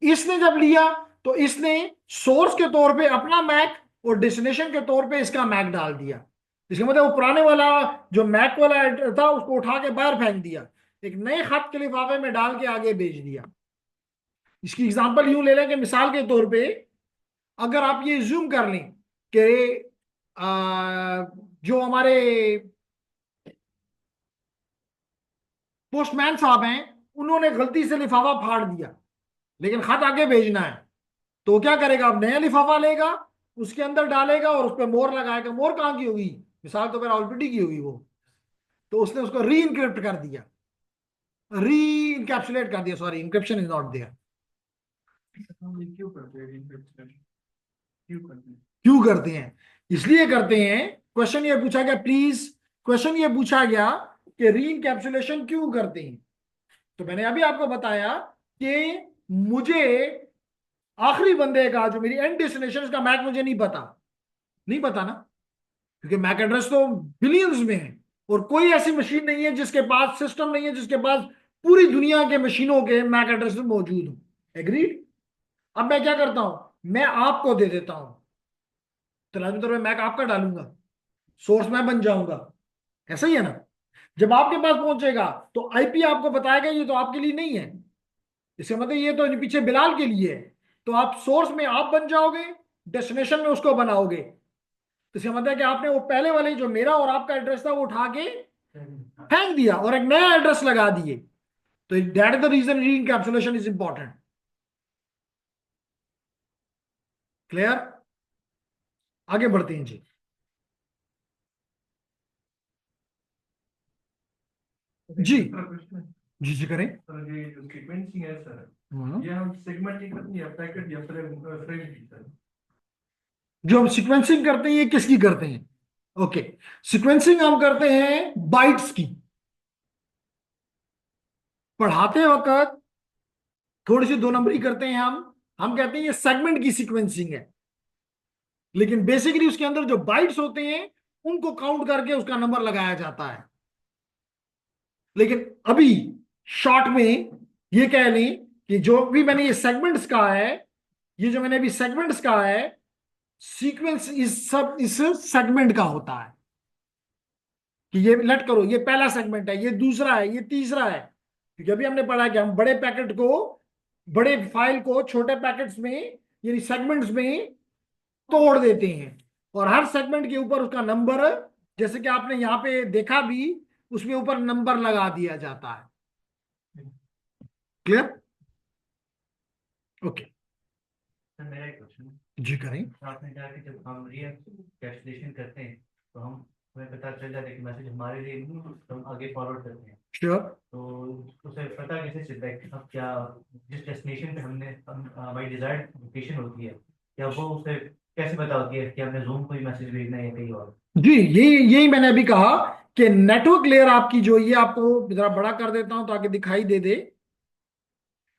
इसने जब लिया तो इसने सोर्स के तौर पे अपना मैक और डेस्टिनेशन के तौर पे इसका मैक डाल दिया। इसका मतलब वो पुराने वाला जो मैक वाला एड्रेस था उसको उठा के बाहर फेंक दिया, एक नए खत के लिफाफे में डाल के आगे भेज दिया। इसकी एग्जांपल यूं ले लें कि मिसाल के तौर पे अगर आप ये जूम कर लें कि जो हमारे पोस्टमैन साहब हैं, उन्होंने गलती से लिफाफा फाड़ दिया, लेकिन खत आगे भेजना है, तो वो क्या करेगा, अब नया लिफाफा लेगा, उसके अंदर डालेगा और उस पर मोहर लगाएगा। मोहर कहाँ की होगी, मिसाल तो मेरा ऑलरेडी की होगी वो, तो उसने उसको री इनक्रिप्ट कर दिया, री इनकैप्सुलेट कर दिया, sorry encryption is not there. हम ये क्यों करते हैं encryption? क्यों करते हैं? क्यों करते हैं, इसलिए करते हैं, क्वेश्चन ये पूछा गया, प्लीज क्वेश्चन ये पूछा गया कि री इनकैप्सुलेशन क्यों करते हैं। तो मैंने अभी आपको बताया कि मुझे आखिरी बंदे का, जो मेरी एंड डेस्टिनेशन, उसका मैक मुझे नहीं पता, नहीं पता ना, क्योंकि मैक एड्रेस तो बिलियंस में है, और कोई ऐसी मशीन नहीं है जिसके पास, सिस्टम नहीं है जिसके पास पूरी दुनिया के मशीनों के मैक एड्रेस मौजूद हो। एग्रीड। अब मैं क्या करता हूं, मैं आपको दे देता हूं, तो लाजमी तौर पर मैक आपका डालूंगा, सोर्स मैं बन जाऊंगा, ऐसा ही है ना। जब आपके पास पहुंचेगा तो आईपी आपको बताएगा ये तो आपके लिए नहीं है, इसका मतलब ये तो पीछे बिलाल के लिए है, तो आप सोर्स में आप बन जाओगे, डेस्टिनेशन में उसको बनाओगे। तो इसका मतलब है कि आपने वो पहले वाले जो मेरा और आपका एड्रेस था वो उठा के फेंक दिया और एक नया एड्रेस लगा दिए। तो दैट इज द रीजन री इनकैप्सुलेशन इज इंपॉर्टेंट। क्लियर, आगे बढ़ते हैं जी। जी दूसरा प्रश्न, जी जी करें। सर ये जो सीक्वेंसिंग है सर, हम्म। ये हम सेगमेंट की करनी है, पैकेट या फ्रेम फ्रेम की सर? जो हम सीक्वेंसिंग करते हैं ये किसकी करते हैं, ओके, सीक्वेंसिंग हम करते हैं बाइट्स की। पढ़ाते वक्त थोड़ी सी दो नंबरी करते हैं हम कहते हैं ये सेगमेंट की सीक्वेंसिंग है, लेकिन बेसिकली उसके अंदर जो बाइट्स होते हैं उनको काउंट करके उसका नंबर लगाया जाता है। लेकिन अभी शॉर्ट में ये कह लें कि जो भी मैंने ये सेगमेंट्स कहा है, ये जो मैंने अभी सेगमेंट्स कहा है, सीक्वेंस इस सब इस सेगमेंट का होता है कि ये लेट करो, ये पहला सेगमेंट है, ये दूसरा है, ये तीसरा है। क्योंकि अभी हमने पढ़ा कि हम बड़े पैकेट को, बड़े फाइल को छोटे पैकेट्स में यानी सेगमेंट्स में तोड़ देते हैं, और हर सेगमेंट के ऊपर उसका नंबर, जैसे कि आपने यहां पे देखा भी, उसमें ऊपर नंबर लगा दिया जाता है। Clear, okay. सर मेरा एक क्वेश्चन, जी करें। आपने कहा कि जब हम कैलकुलेशन करते हैं तो हम, हमें पता चल जाता है कि मैसेज हमारे लिए नहीं, तो हम आगे फॉरवर्ड करते हैं, श्योर। तो उसे पता कैसे चलता है कि अब क्या, जिस डेस्टिनेशन पे हमने हमारी डिजायर्ड लोकेशन होती है, या वो उसे कैसे बताती है कि हमने जूम को ही मैसेज भेजना है या कहीं और? जी, यही यही मैंने अभी कहा कि नेटवर्क लेयर आपकी जो, ये आपको जरा बड़ा कर देता हूं ताकि दिखाई दे दे।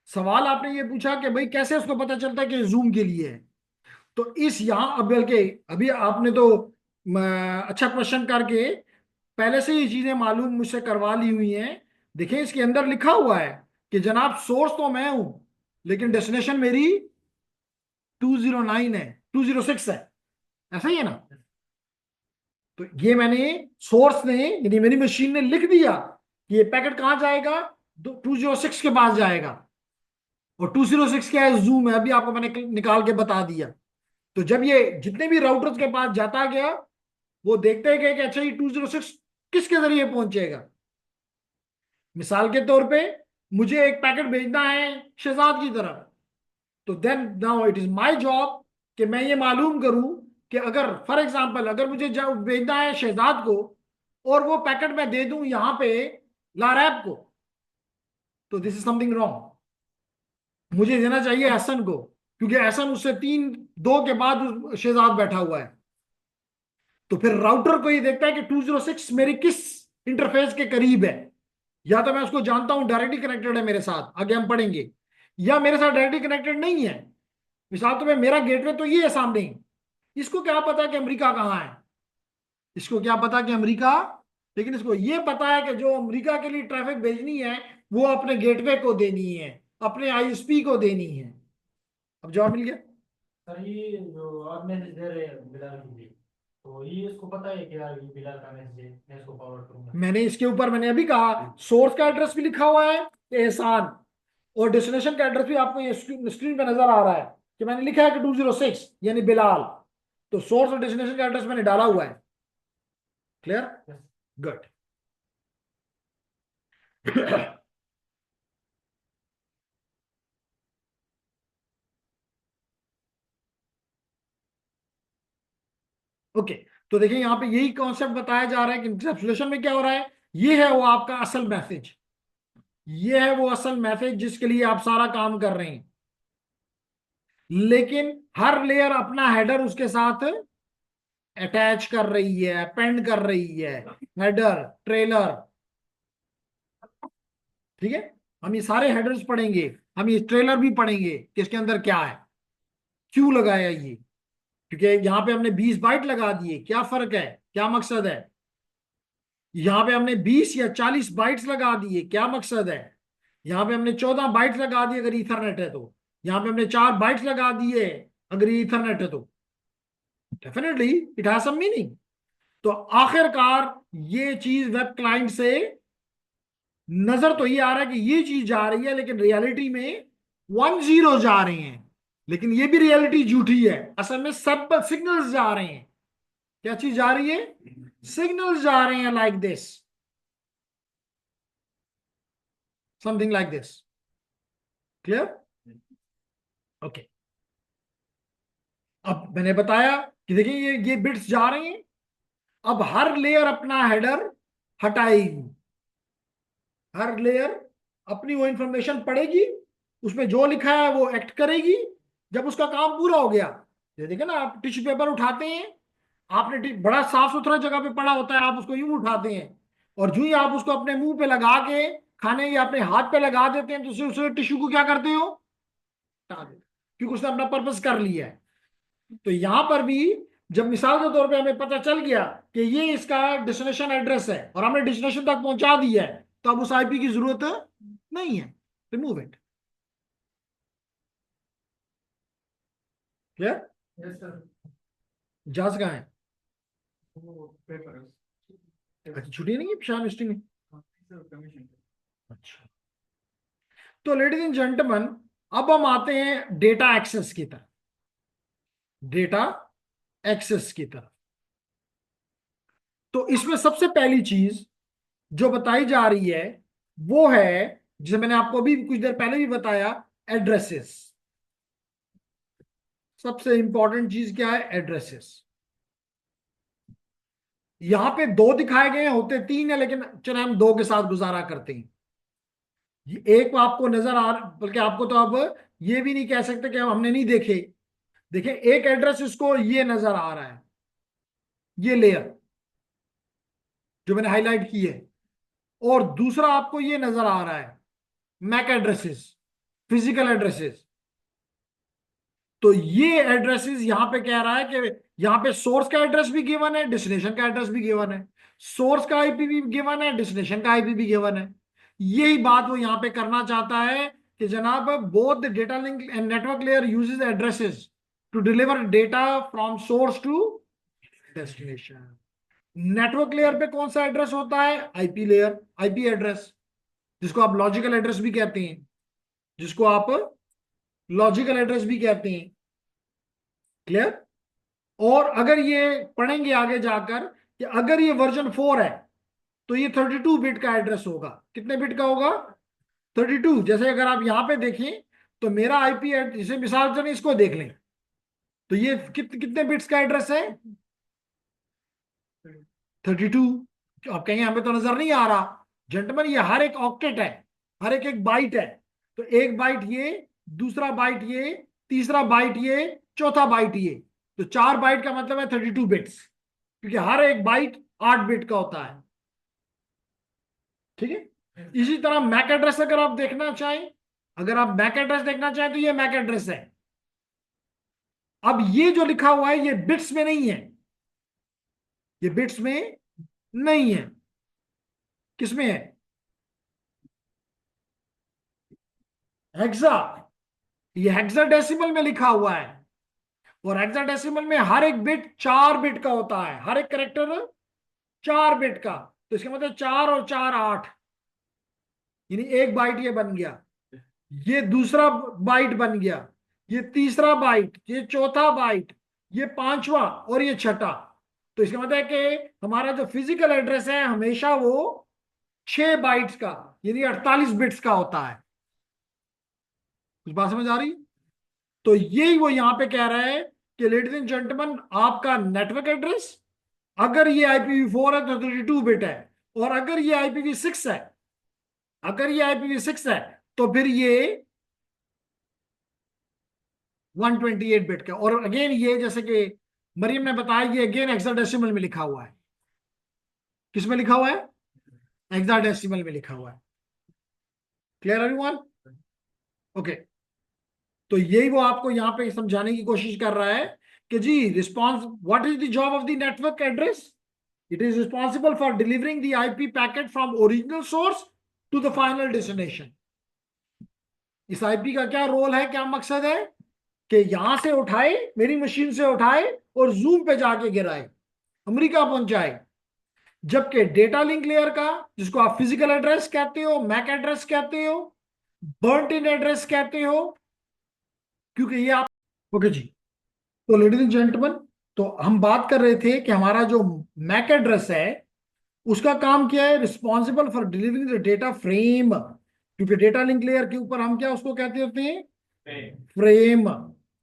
सवाल आपने ये पूछा कि भाई कैसे उसको पता चलता है कि जूम के लिए है। तो इस यहाँ अब बल्कि अभी आपने तो अच्छा क्वेश्चन करके पहले से ये चीजें मालूम मुझसे करवा ली हुई हैं। देखिए इसके अंदर लिखा हुआ है कि जनाब सोर्स तो मैं हूं लेकिन डेस्टिनेशन मेरी 209 है, 206 है, ऐसा ही है ना। तो ये मैंने सोर्स ने यानी मेरी मशीन ने लिख दिया कि ये पैकेट कहां जाएगा, 206 के पास जाएगा। और 206 क्या है, जूम है, अभी आपको मैंने निकाल के बता दिया। तो जब ये जितने भी राउटर्स के पास जाता गया वो देखते गए कि अच्छा ये 206 किसके जरिए पहुंचेगा। मिसाल के तौर पे मुझे एक पैकेट भेजना है शहजाद की तरफ, तो then now it is my job कि मैं ये मालूम करूं कि अगर फॉर एग्जांपल अगर मुझे भेजना है शहजाद को और वो पैकेट मैं दे दूं यहां पे लारैब को, तो दिस इज समथिंग रॉन्ग। मुझे देना चाहिए एहसन को, क्योंकि एहसन उससे 3-2 के बाद शहजाद बैठा हुआ है। तो फिर राउटर को ये देखता है कि 206 मेरी किस इंटरफेस के करीब है। या तो मैं उसको जानता हूं डायरेक्टली कनेक्टेड है मेरे साथ, आगे हम पढ़ेंगे, या मेरे साथ डायरेक्टली कनेक्टेड नहीं है। मिसाल तो मैं, मेरा गेटवे तो ये है सामने, इसको क्या पता कि अमेरिका कहाँ है, इसको क्या पता कि अमेरिका, लेकिन इसको ये पता है कि जो अमेरिका के लिए ट्रैफिक भेजनी है वो अपने गेटवे को देनी है, अपने आईएसपी को देनी है। अब जवाब मिल गया। सर ये जो आप मैसेज दे रहे हैं बिलाल के लिए, तो ये इसको पता है कि यार ये बिलाल का मैसेज है, मैं इसको फॉरवर्ड करूंगा? मैंने इसके ऊपर मैंने अभी कहा सोर्स का एड्रेस भी लिखा हुआ है एहसान, और डेस्टिनेशन का एड्रेस भी आपको ये स्क्रीन पे नजर आ रहा है कि मैंने लिखा है कि 206 यानी बिलाल। तो सोर्स और डेस्टिनेशन का एड्रेस मैंने डाला हुआ है। Clear, good. ओके, तो देखिए यहाँ पे यही कॉन्सेप्ट बताया जा रहा है कि इंकैप्सुलेशन में क्या हो रहा है। ये है वो आपका असल मैसेज, ये है वो असल मैसेज जिसके लिए आप सारा काम कर रहे हैं। लेकिन हर लेयर अपना हेडर उसके साथ अटैच कर रही है, अपेंड कर रही है, हेडर ट्रेलर। ठीक है, हम ये सारे हेडर्स पढ़ेंगे, हम ये ट्रेलर भी पढ़ेंगे कि इसके अंदर क्या है, क्यों लगाया ये। क्योंकि यहाँ पे हमने 20 बाइट लगा दिए, क्या फर्क है, क्या मकसद है। यहाँ पे हमने 20 या 40 बाइट्स लगा दिए, क्या मकसद है। यहाँ पे हमने 14 बाइट्स लगा दिए अगर ईथरनेट है तो, यहाँ पे हमने 4 बाइट्स लगा दिए अगर ईथरनेट है तो, definitely it has some meaning. तो आखिरकार ये चीज वेब क्लाइंट से नजर तो ये आ रहा है कि ये चीज जा रही है, लेकिन रियलिटी में 10 जा रहे हैं। लेकिन ये भी रियलिटी झूठी है, असल में सब सिग्नल्स जा रहे हैं। क्या चीज जा रही है, सिग्नल्स जा रहे हैं, like this, something like this. Clear, okay. अब मैंने बताया कि देखिए ये बिट्स जा रहे हैं। अब हर लेयर अपना हेडर हटाएगी, हर लेयर अपनी वो इंफॉर्मेशन पढ़ेगी, उसमें जो लिखा है वो एक्ट करेगी। जब उसका काम पूरा हो गया, ये देखिए ना, आप टिश्यू पेपर उठाते हैं, आपने बड़ा साफ सुथरा जगह पे पड़ा होता है, आप उसको यूं उठाते हैं और जो ही आप उसको अपने मुंह पे लगा के खाने या अपने हाथ पे लगा देते हैं, तो उसे टिश्यू को क्या करते हो, हटा देते, क्योंकि उसने अपना पर्पस कर लिया है। तो यहां पर भी जब मिसाल के तौर पे हमें पता चल गया कि ये इसका डेस्टिनेशन एड्रेस है और हमने डेस्टिनेशन तक पहुंचा दिया है, तो अब उस आईपी की जरूरत नहीं है, remove it. Clear, yes sir. जहाज कहाँ है, वो पेपर अच्छा छुट्टी नहीं है शाम हिस्ट्री में। कमीशन। अच्छा, तो लेडीज एंड जेंटलमैन अब हम आते हैं डेटा एक्सेस की तरफ, डेटा एक्सेस की तरफ। तो इसमें सबसे पहली चीज जो बताई जा रही है वो है, जिसे मैंने आपको अभी कुछ देर पहले भी बताया, एड्रेसेस। सबसे इंपॉर्टेंट चीज क्या है, एड्रेसेस। यहां पे 2 दिखाए गए, होते 3 है, लेकिन चले हम 2 के साथ गुजारा करते हैं। ये एक आपको नजर आ, बल्कि आपको तो अब ये भी नहीं कह सकते कि हमने नहीं देखे, देखिए एक एड्रेस इसको ये नजर आ रहा है, ये लेयर जो मैंने हाईलाइट की है, और दूसरा आपको ये नजर आ रहा है मैक एड्रेसेस, फिजिकल एड्रेसेस। तो ये एड्रेसेस यहां पे कह रहा है कि यहां पे सोर्स का एड्रेस भी गिवन है, डेस्टिनेशन का एड्रेस भी गिवन है, सोर्स का आईपी भी गिवन है, डेस्टिनेशन का आईपी भी गिवन है। यही बात वो यहां पे करना चाहता है कि जनाब both the data link and network layer uses addresses to deliver data from source to destination. Network layer पे कौन सा एड्रेस होता है? आईपी लेयर, आईपी एड्रेस, जिसको आप लॉजिकल एड्रेस भी कहते हैं, जिसको आप लॉजिकल एड्रेस भी कहते हैं। क्लियर? और अगर ये पढ़ेंगे आगे जाकर कि अगर ये वर्जन 4 है तो ये 32 बिट का एड्रेस होगा। कितने बिट का होगा? 32। जैसे अगर आप यहां पे देखें तो मेरा आईपी, जैसे मिसाल से इसको देख लें तो ये कितने बिट्स का एड्रेस है? 32। आप कहेंगे हमें तो नजर नहीं आ रहा। जेंटलमैन ये हर एक ऑक्टेट है, हर एक एक बाइट है। तो एक बाइट ये, दूसरा बाइट ये, तीसरा बाइट ये, चौथा बाइट ये। तो 4 बाइट का मतलब है 32 बिट्स, क्योंकि हर एक बाइट 8 बिट का होता है। ठीक है? इसी तरह मैक एड्रेस अगर आप देखना चाहें, अगर आप मैक एड्रेस देखना चाहें तो ये मैक एड्रेस है। अब ये जो लिखा हुआ है ये बिट्स में नहीं है, ये बिट्स में नहीं है। किसमें है? हेक्सा। ये हेक्साडेसिमल में लिखा हुआ है, और हेक्साडेसिमल में हर एक बिट 4 बिट का होता है, हर एक करेक्टर 4 बिट का। तो इसका मतलब 4 और 4 8, यानी एक बाइट ये बन गया, ये दूसरा बाइट बन गया, ये तीसरा बाइट, ये चौथा बाइट, ये पांचवा और ये छठा। तो इसका मतलब है कि हमारा जो फिजिकल एड्रेस है हमेशा वो 6 बाइट्स का, यानी 48 बिट्स का होता है। कुछ बात समझ आ रही? तो यही वो यहां पे कह रहा है कि लेडीज एंड जेंटलमैन, आपका नेटवर्क एड्रेस अगर ये IPv4 है तो 32 बिट है, और अगर ये IPv6 है, अगर ये IPv6 है तो फिर ये 128 बिट का। और अगेन ये जैसे कि मरियम ने बताया, ये अगेन हेक्साडेसिमल में लिखा हुआ है। किस में लिखा हुआ है? हेक्साडेसिमल में लिखा हुआ है। Clear everyone? ओके। तो यही वो आपको यहां पे समझाने की कोशिश कर रहा है कि जी response, what is the job of the network address? It is responsible for delivering the IP packet from original source to the final destination. इस आईपी का क्या रोल है, क्या मकसद है? कि यहां से उठाए, मेरी मशीन से उठाए और जूम पे जाके गिराए, अमेरिका पहुंचाए। जबकि डेटा लिंक लेयर का, जिसको आप फिजिकल एड्रेस कहते हो, मैक एड्रेस कहते हो, बर्ट इन एड्रेस कहते हो, क्योंकि ये आप, ओके जी। तो लेडीज एंड जेंटलमैन, तो हम बात कर रहे थे कि हमारा जो मैक एड्रेस है उसका काम क्या है? Responsible for delivering the data frame. क्योंकि डेटा लिंक लेयर के ऊपर हम क्या उसको कहते होते हैं? Frame.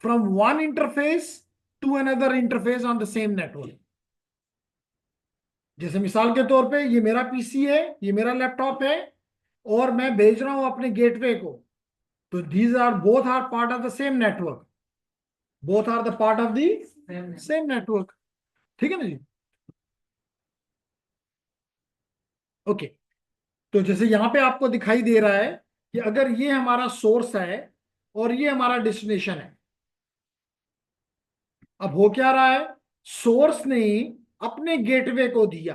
From one interface to another interface on the same network. जैसे मिसाल के तौर पे ये मेरा पीसी है, ये मेरा लैपटॉप है, और मैं भेज रहा हूं अपने गेटवे को। तो these are both are part of the same network, both are the part of the same network. ठीक है ना जी? ओके। तो जैसे यहां पे आपको दिखाई दे रहा है कि अगर ये हमारा सोर्स है और ये हमारा डेस्टिनेशन है, अब हो क्या रहा है? सोर्स ने अपने गेटवे को दिया,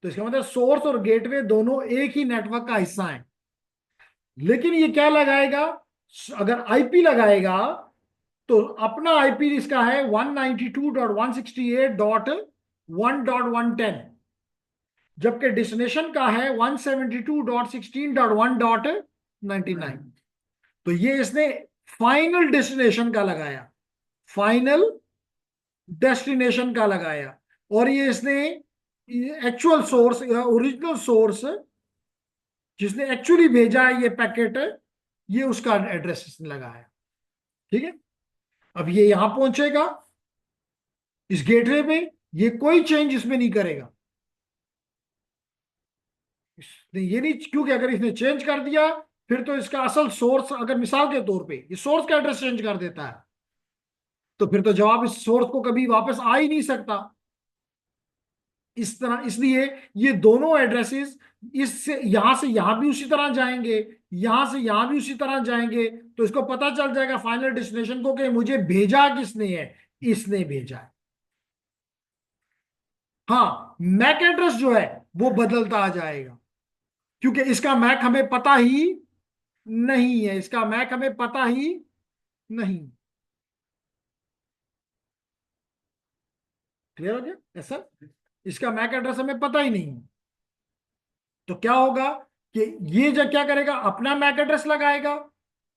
तो इसका मतलब सोर्स और गेटवे दोनों एक ही नेटवर्क का हिस्सा है। लेकिन ये क्या लगाएगा? अगर आईपी लगाएगा तो अपना आईपी इसका है 192.168.1.110, जबकि डेस्टिनेशन का है 172.16.1.99। तो ये इसने फाइनल डेस्टिनेशन का लगाया, फाइनल डेस्टिनेशन का लगाया, और ये इसने एक्चुअल सोर्स या ओरिजिनल सोर्स जिसने एक्चुअली भेजा है ये पैकेट, ये उसका एड्रेस इसने लगाया। ठीक है? अब ये यहां पहुंचेगा इस गेटवे में, ये कोई चेंज इसमें नहीं करेगा। ये नहीं, क्योंकि अगर इसने चेंज कर दिया फिर तो इसका असल सोर्स, अगर मिसाल के तौर पे ये सोर्स का एड्रेस चेंज कर देता है तो फिर तो जवाब इस सोर्स को कभी वापस आ ही नहीं सकता। इस तरह, इसलिए ये दोनों एड्रेसेस इससे यहां से यहां भी उसी तरह जाएंगे, यहां से यहां भी उसी तरह जाएंगे, तो इसको पता चल जाएगा फाइनल डेस्टिनेशन को कि मुझे भेजा किसने है, इसने भेजा है। हाँ, मैक एड्रेस जो है वो बदलता आ जाएगा, क्योंकि इसका मैक हमें पता ही नहीं है, इसका मैक हमें पता ही नहीं। क्लियर हो गया ऐसा? इसका मैक एड्रेस हमें पता ही नहीं है। तो क्या होगा कि ये जब क्या करेगा, अपना मैक एड्रेस लगाएगा,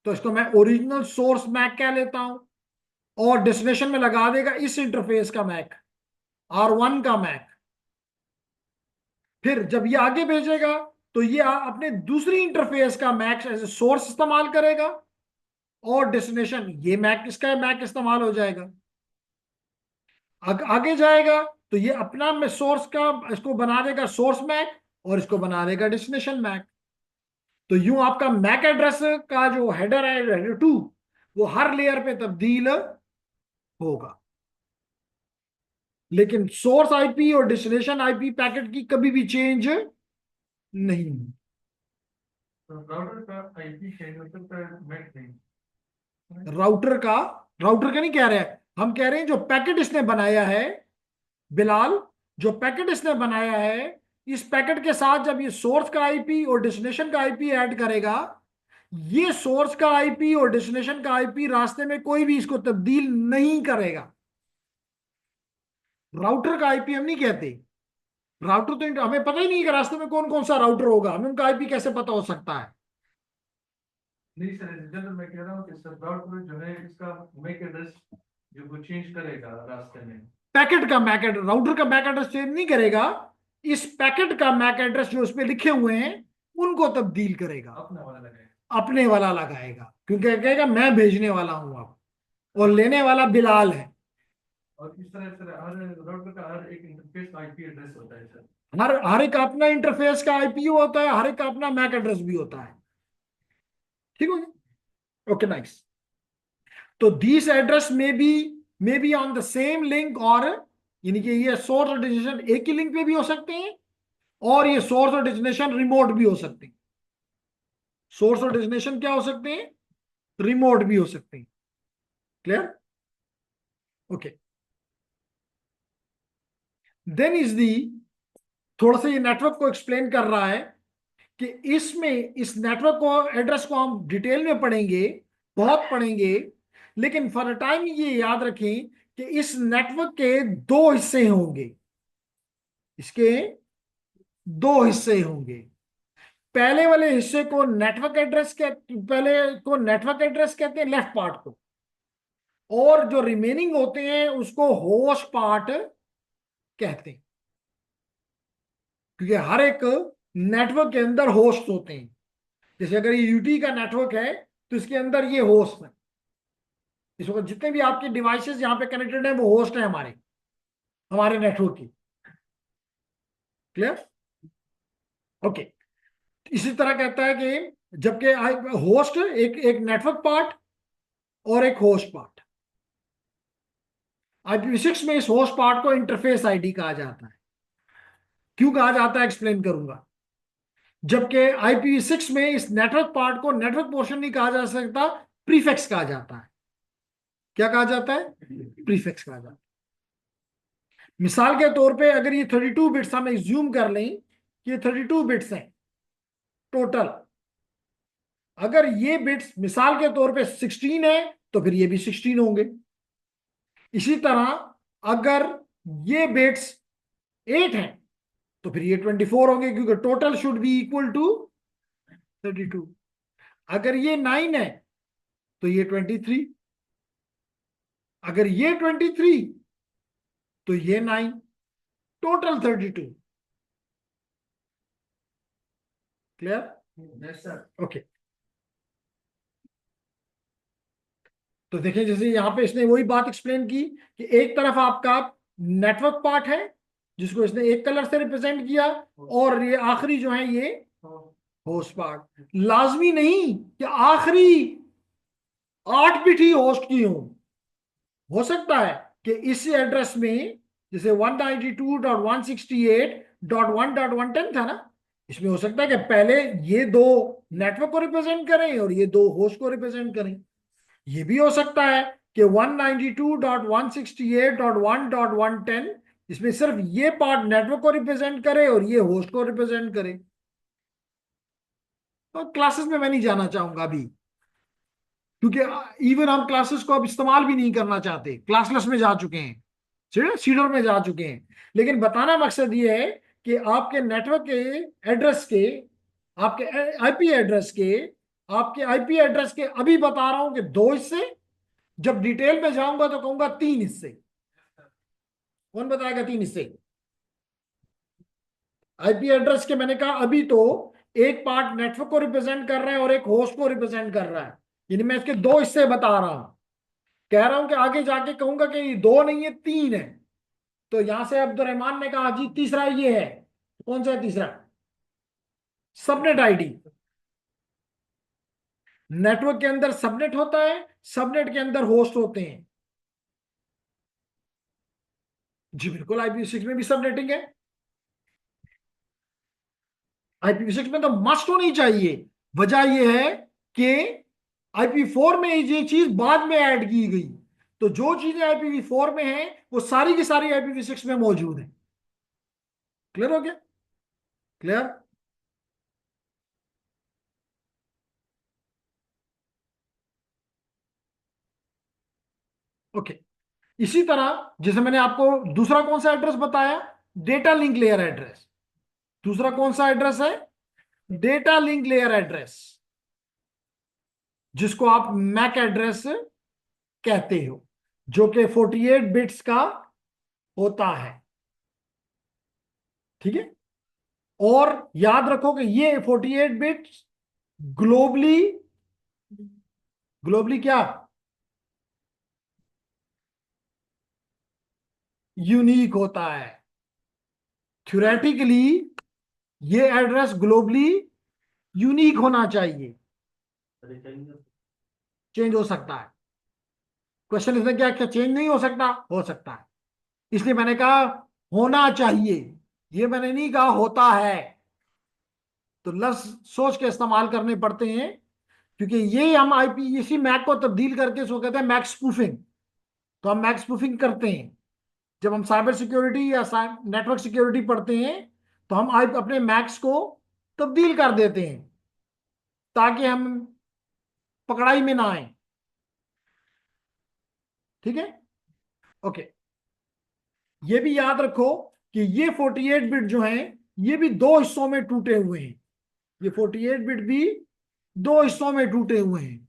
तो इसको मैं ओरिजिनल सोर्स मैक कह लेता हूं, और डेस्टिनेशन में लगा देगा इस इंटरफेस का मैक, R1 का मैक। फिर जब ये आगे भेजेगा तो ये अपने दूसरी इंटरफेस का मैक एज ए सोर्स इस्तेमाल करेगा, और डेस्टिनेशन ये मैक, इसका मैक इस्तेमाल हो जाएगा। आगे जाएगा तो ये अपना में सोर्स का इसको बना देगा सोर्स मैक, और इसको बना देगा डेस्टिनेशन मैक। तो यूं आपका मैक एड्रेस का जो हेडर है, हेडर 2, वो हर लेयर पे तब्दील होगा, लेकिन सोर्स आईपी और डेस्टिनेशन आईपी पैकेट की कभी भी चेंज नहीं। तो राउटर का आईपी चेंज हो सकता है, मैक नहीं। राउटर का नहीं कह रहे हैं हम, कह रहे हैं जो पैकेट इसने बनाया है, बिलाल, जो पैकेट इसने बनाया है, इस पैकेट के साथ जब ये सोर्स का आईपी और डेस्टिनेशन का आईपी ऐड करेगा, ये सोर्स का आईपी और डेस्टिनेशन का आईपी रास्ते में कोई भी इसको तब्दील नहीं करेगा। राउटर का आईपी हम नहीं कहते, राउटर तो हमें पता ही नहीं कि रास्ते में कौन कौन सा राउटर होगा, हमें उनका आईपी कैसे पता हो सकता है? नहीं सर, जनरल मैं कह रहा हूँ कि सर राउटर जो है इसका मैक एड्रेस जो वो चेंज करेगा रास्ते में। पैकेट का मैक एड्रेस, राउटर का मैक एड्रेस चेंज नहीं करेगा, इस पैकेट का मैक एड्रेस जो उसमें लिखे हुए हैं उनको तब्दील करेगा, अपना वाला लगाएगा। अपने वाला लगाएगा, क्योंकि कहेगा मैं भेजने वाला हूं अब, और लेने वाला बिलाल है। और इस तरह सर हर राउटर का हर एक इंटरफेस का आईपी एड्रेस होता है सर। हर एक अपना इंटरफेस का आईपी होता है, हर एक का अपना मैक एड्रेस भी होता है। ठीक हो गया? Okay, nice. तो दिस एड्रेस में be on the same link, और यानी कि ये सोर्स और डेस्टिनेशन एक ही लिंक पे भी हो सकते हैं, और ये सोर्स और डेस्टिनेशन रिमोट भी हो सकते हैं। सोर्स और डेस्टिनेशन क्या हो सकते हैं? रिमोट भी हो सकते हैं। Clear? Okay. Then is the, थोड़ा सा ये नेटवर्क को एक्सप्लेन कर रहा है कि इसमें इस नेटवर्क को एड्रेस को हम डिटेल में पढ़ेंगे, बहुत पढ़ेंगे, लेकिन फॉर अ टाइम ये याद रखें कि इस नेटवर्क के दो हिस्से होंगे, इसके दो हिस्से होंगे। पहले वाले हिस्से को नेटवर्क एड्रेस पहले को नेटवर्क एड्रेस कहते हैं, लेफ्ट पार्ट को, और जो रिमेनिंग होते हैं उसको होस्ट पार्ट कहते हैं, क्योंकि हर एक नेटवर्क के अंदर होस्ट होते हैं। जैसे अगर ये यूटी का नेटवर्क है तो इसके अंदर ये होस्ट है, इस वक्त जितने भी आपके डिवाइसेस यहाँ पे कनेक्टेड है वो होस्ट है हमारे नेटवर्क की। क्लियर? ओके। इसी तरह कहता है कि जबकि होस्ट एक नेटवर्क पार्ट और एक होस्ट पार्ट, IPv6 में इस होस्ट पार्ट को इंटरफेस आईडी कहा जाता है। क्यों कहा जाता है एक्सप्लेन करूंगा। जबकि IPv6 में इस नेटवर्क पार्ट को नेटवर्क पोर्शन नहीं कहा जा सकता, प्रीफिक्स कहा जाता है। क्या कहा जाता है? प्रीफिक्स कहा जाता है। मिसाल के तौर पे अगर ये 32 बिट्स हम एज्यूम कर लें कि ये 32 बिट्स हैं टोटल, अगर ये बिट्स मिसाल के तौर पे 16 है तो फिर ये भी 16 होंगे। इसी तरह अगर ये बिट्स 8 हैं तो फिर ये 24 होंगे, क्योंकि total should be equal to 32। अगर ये 9 है तो ये 23, अगर ये 23 तो ये 9, total 32। Clear? Yes sir. Okay. तो देखिए, जैसे यहां पे इसने वही बात एक्सप्लेन की कि एक तरफ आपका नेटवर्क पार्ट है जिसको इसने एक कलर से रिप्रेजेंट किया, और ये आखिरी जो है ये होस्ट पार्ट। लाजमी नहीं कि आखिरी 8 बिट ही होस्ट की हो, हो सकता है कि इस एड्रेस में जैसे 192.168.1.110 था ना, इसमें हो सकता है कि पहले ये दो नेटवर्क को रिप्रेजेंट करें और ये दो होस्ट को रिप्रेजेंट करें। ये भी हो सकता है कि 192.168.1.110 इसमें सिर्फ ये पार्ट नेटवर्क को रिप्रेजेंट करे और ये होस्ट को रिप्रेजेंट करे। तो क्लासेस में मैं नहीं जाना चाहूंगा अभी, क्योंकि इवन हम क्लासेस को अब इस्तेमाल भी नहीं करना चाहते, क्लासलेस में जा चुके हैं, सीडर में जा चुके हैं। लेकिन बताना मकसद ये है कि आपके नेटवर्क के एड्रेस के, आपके आईपी एड्रेस के, आपके आईपी एड्रेस के अभी बता रहा हूं कि दो हिस्से, जब डिटेल में जाऊंगा तो कहूंगा तीन हिस्से। कौन बताएगा तीन हिस्से? आईपी एड्रेस के मैंने कहा अभी तो एक पार्ट नेटवर्क को रिप्रेजेंट कर रहा है और एक होस्ट को रिप्रेजेंट कर रहा है, यानी मैं इसके दो हिस्से बता रहा हूं। कह रहा हूं कि आगे जाके कहूंगा कि ये दो नहीं है तीन है। तो यहां से अब्दुलरहमान ने कहा जी तीसरा ये है। कौन सा है तीसरा? Subnet ID. नेटवर्क के अंदर सबनेट होता है, सबनेट के अंदर होस्ट होते हैं। जी बिल्कुल, IPv6 में भी सबनेटिंग है। IPv6 में तो मस्ट होनी चाहिए। वजह यह है कि IP4 में ये चीज बाद में ऐड की गई, तो जो चीजें IPv4 में है वो सारी की सारी IPv6 में मौजूद है। क्लियर हो गया? क्लियर? ओके। इसी तरह जैसे मैंने आपको दूसरा कौन सा एड्रेस बताया, डेटा लिंक लेयर एड्रेस। दूसरा कौन सा एड्रेस है? डेटा लिंक लेयर एड्रेस, जिसको आप मैक एड्रेस कहते हो, जो कि 48 बिट्स का होता है। ठीक है? और याद रखो कि ये 48 बिट्स ग्लोबली, ग्लोबली क्या? यूनिक होता है। थ्योरेटिकली ये एड्रेस ग्लोबली यूनिक होना चाहिए। चेंज हो सकता है। क्वेश्चन इसमें क्या, क्या चेंज नहीं हो सकता? हो सकता है। इसलिए मैंने कहा होना चाहिए, ये मैंने नहीं कहा होता है। तो लफ्ज सोच के इस्तेमाल करने पड़ते हैं, क्योंकि ये हम आईपी इसी मैक को तब्दील करके इसको कहते हैं मैक स्पूफिंग। तो हम मैक स्पूफिंग करते हैं जब हम साइबर सिक्योरिटी या नेटवर्क सिक्योरिटी पढ़ते हैं, तो हम अपने मैक्स को तब्दील कर देते हैं ताकि हम पकड़ाई में ना आए। ठीक है? ओके। ये भी याद रखो कि ये 48 बिट जो हैं ये भी दो हिस्सों में टूटे हुए हैं। ये 48 बिट भी दो हिस्सों में टूटे हुए हैं,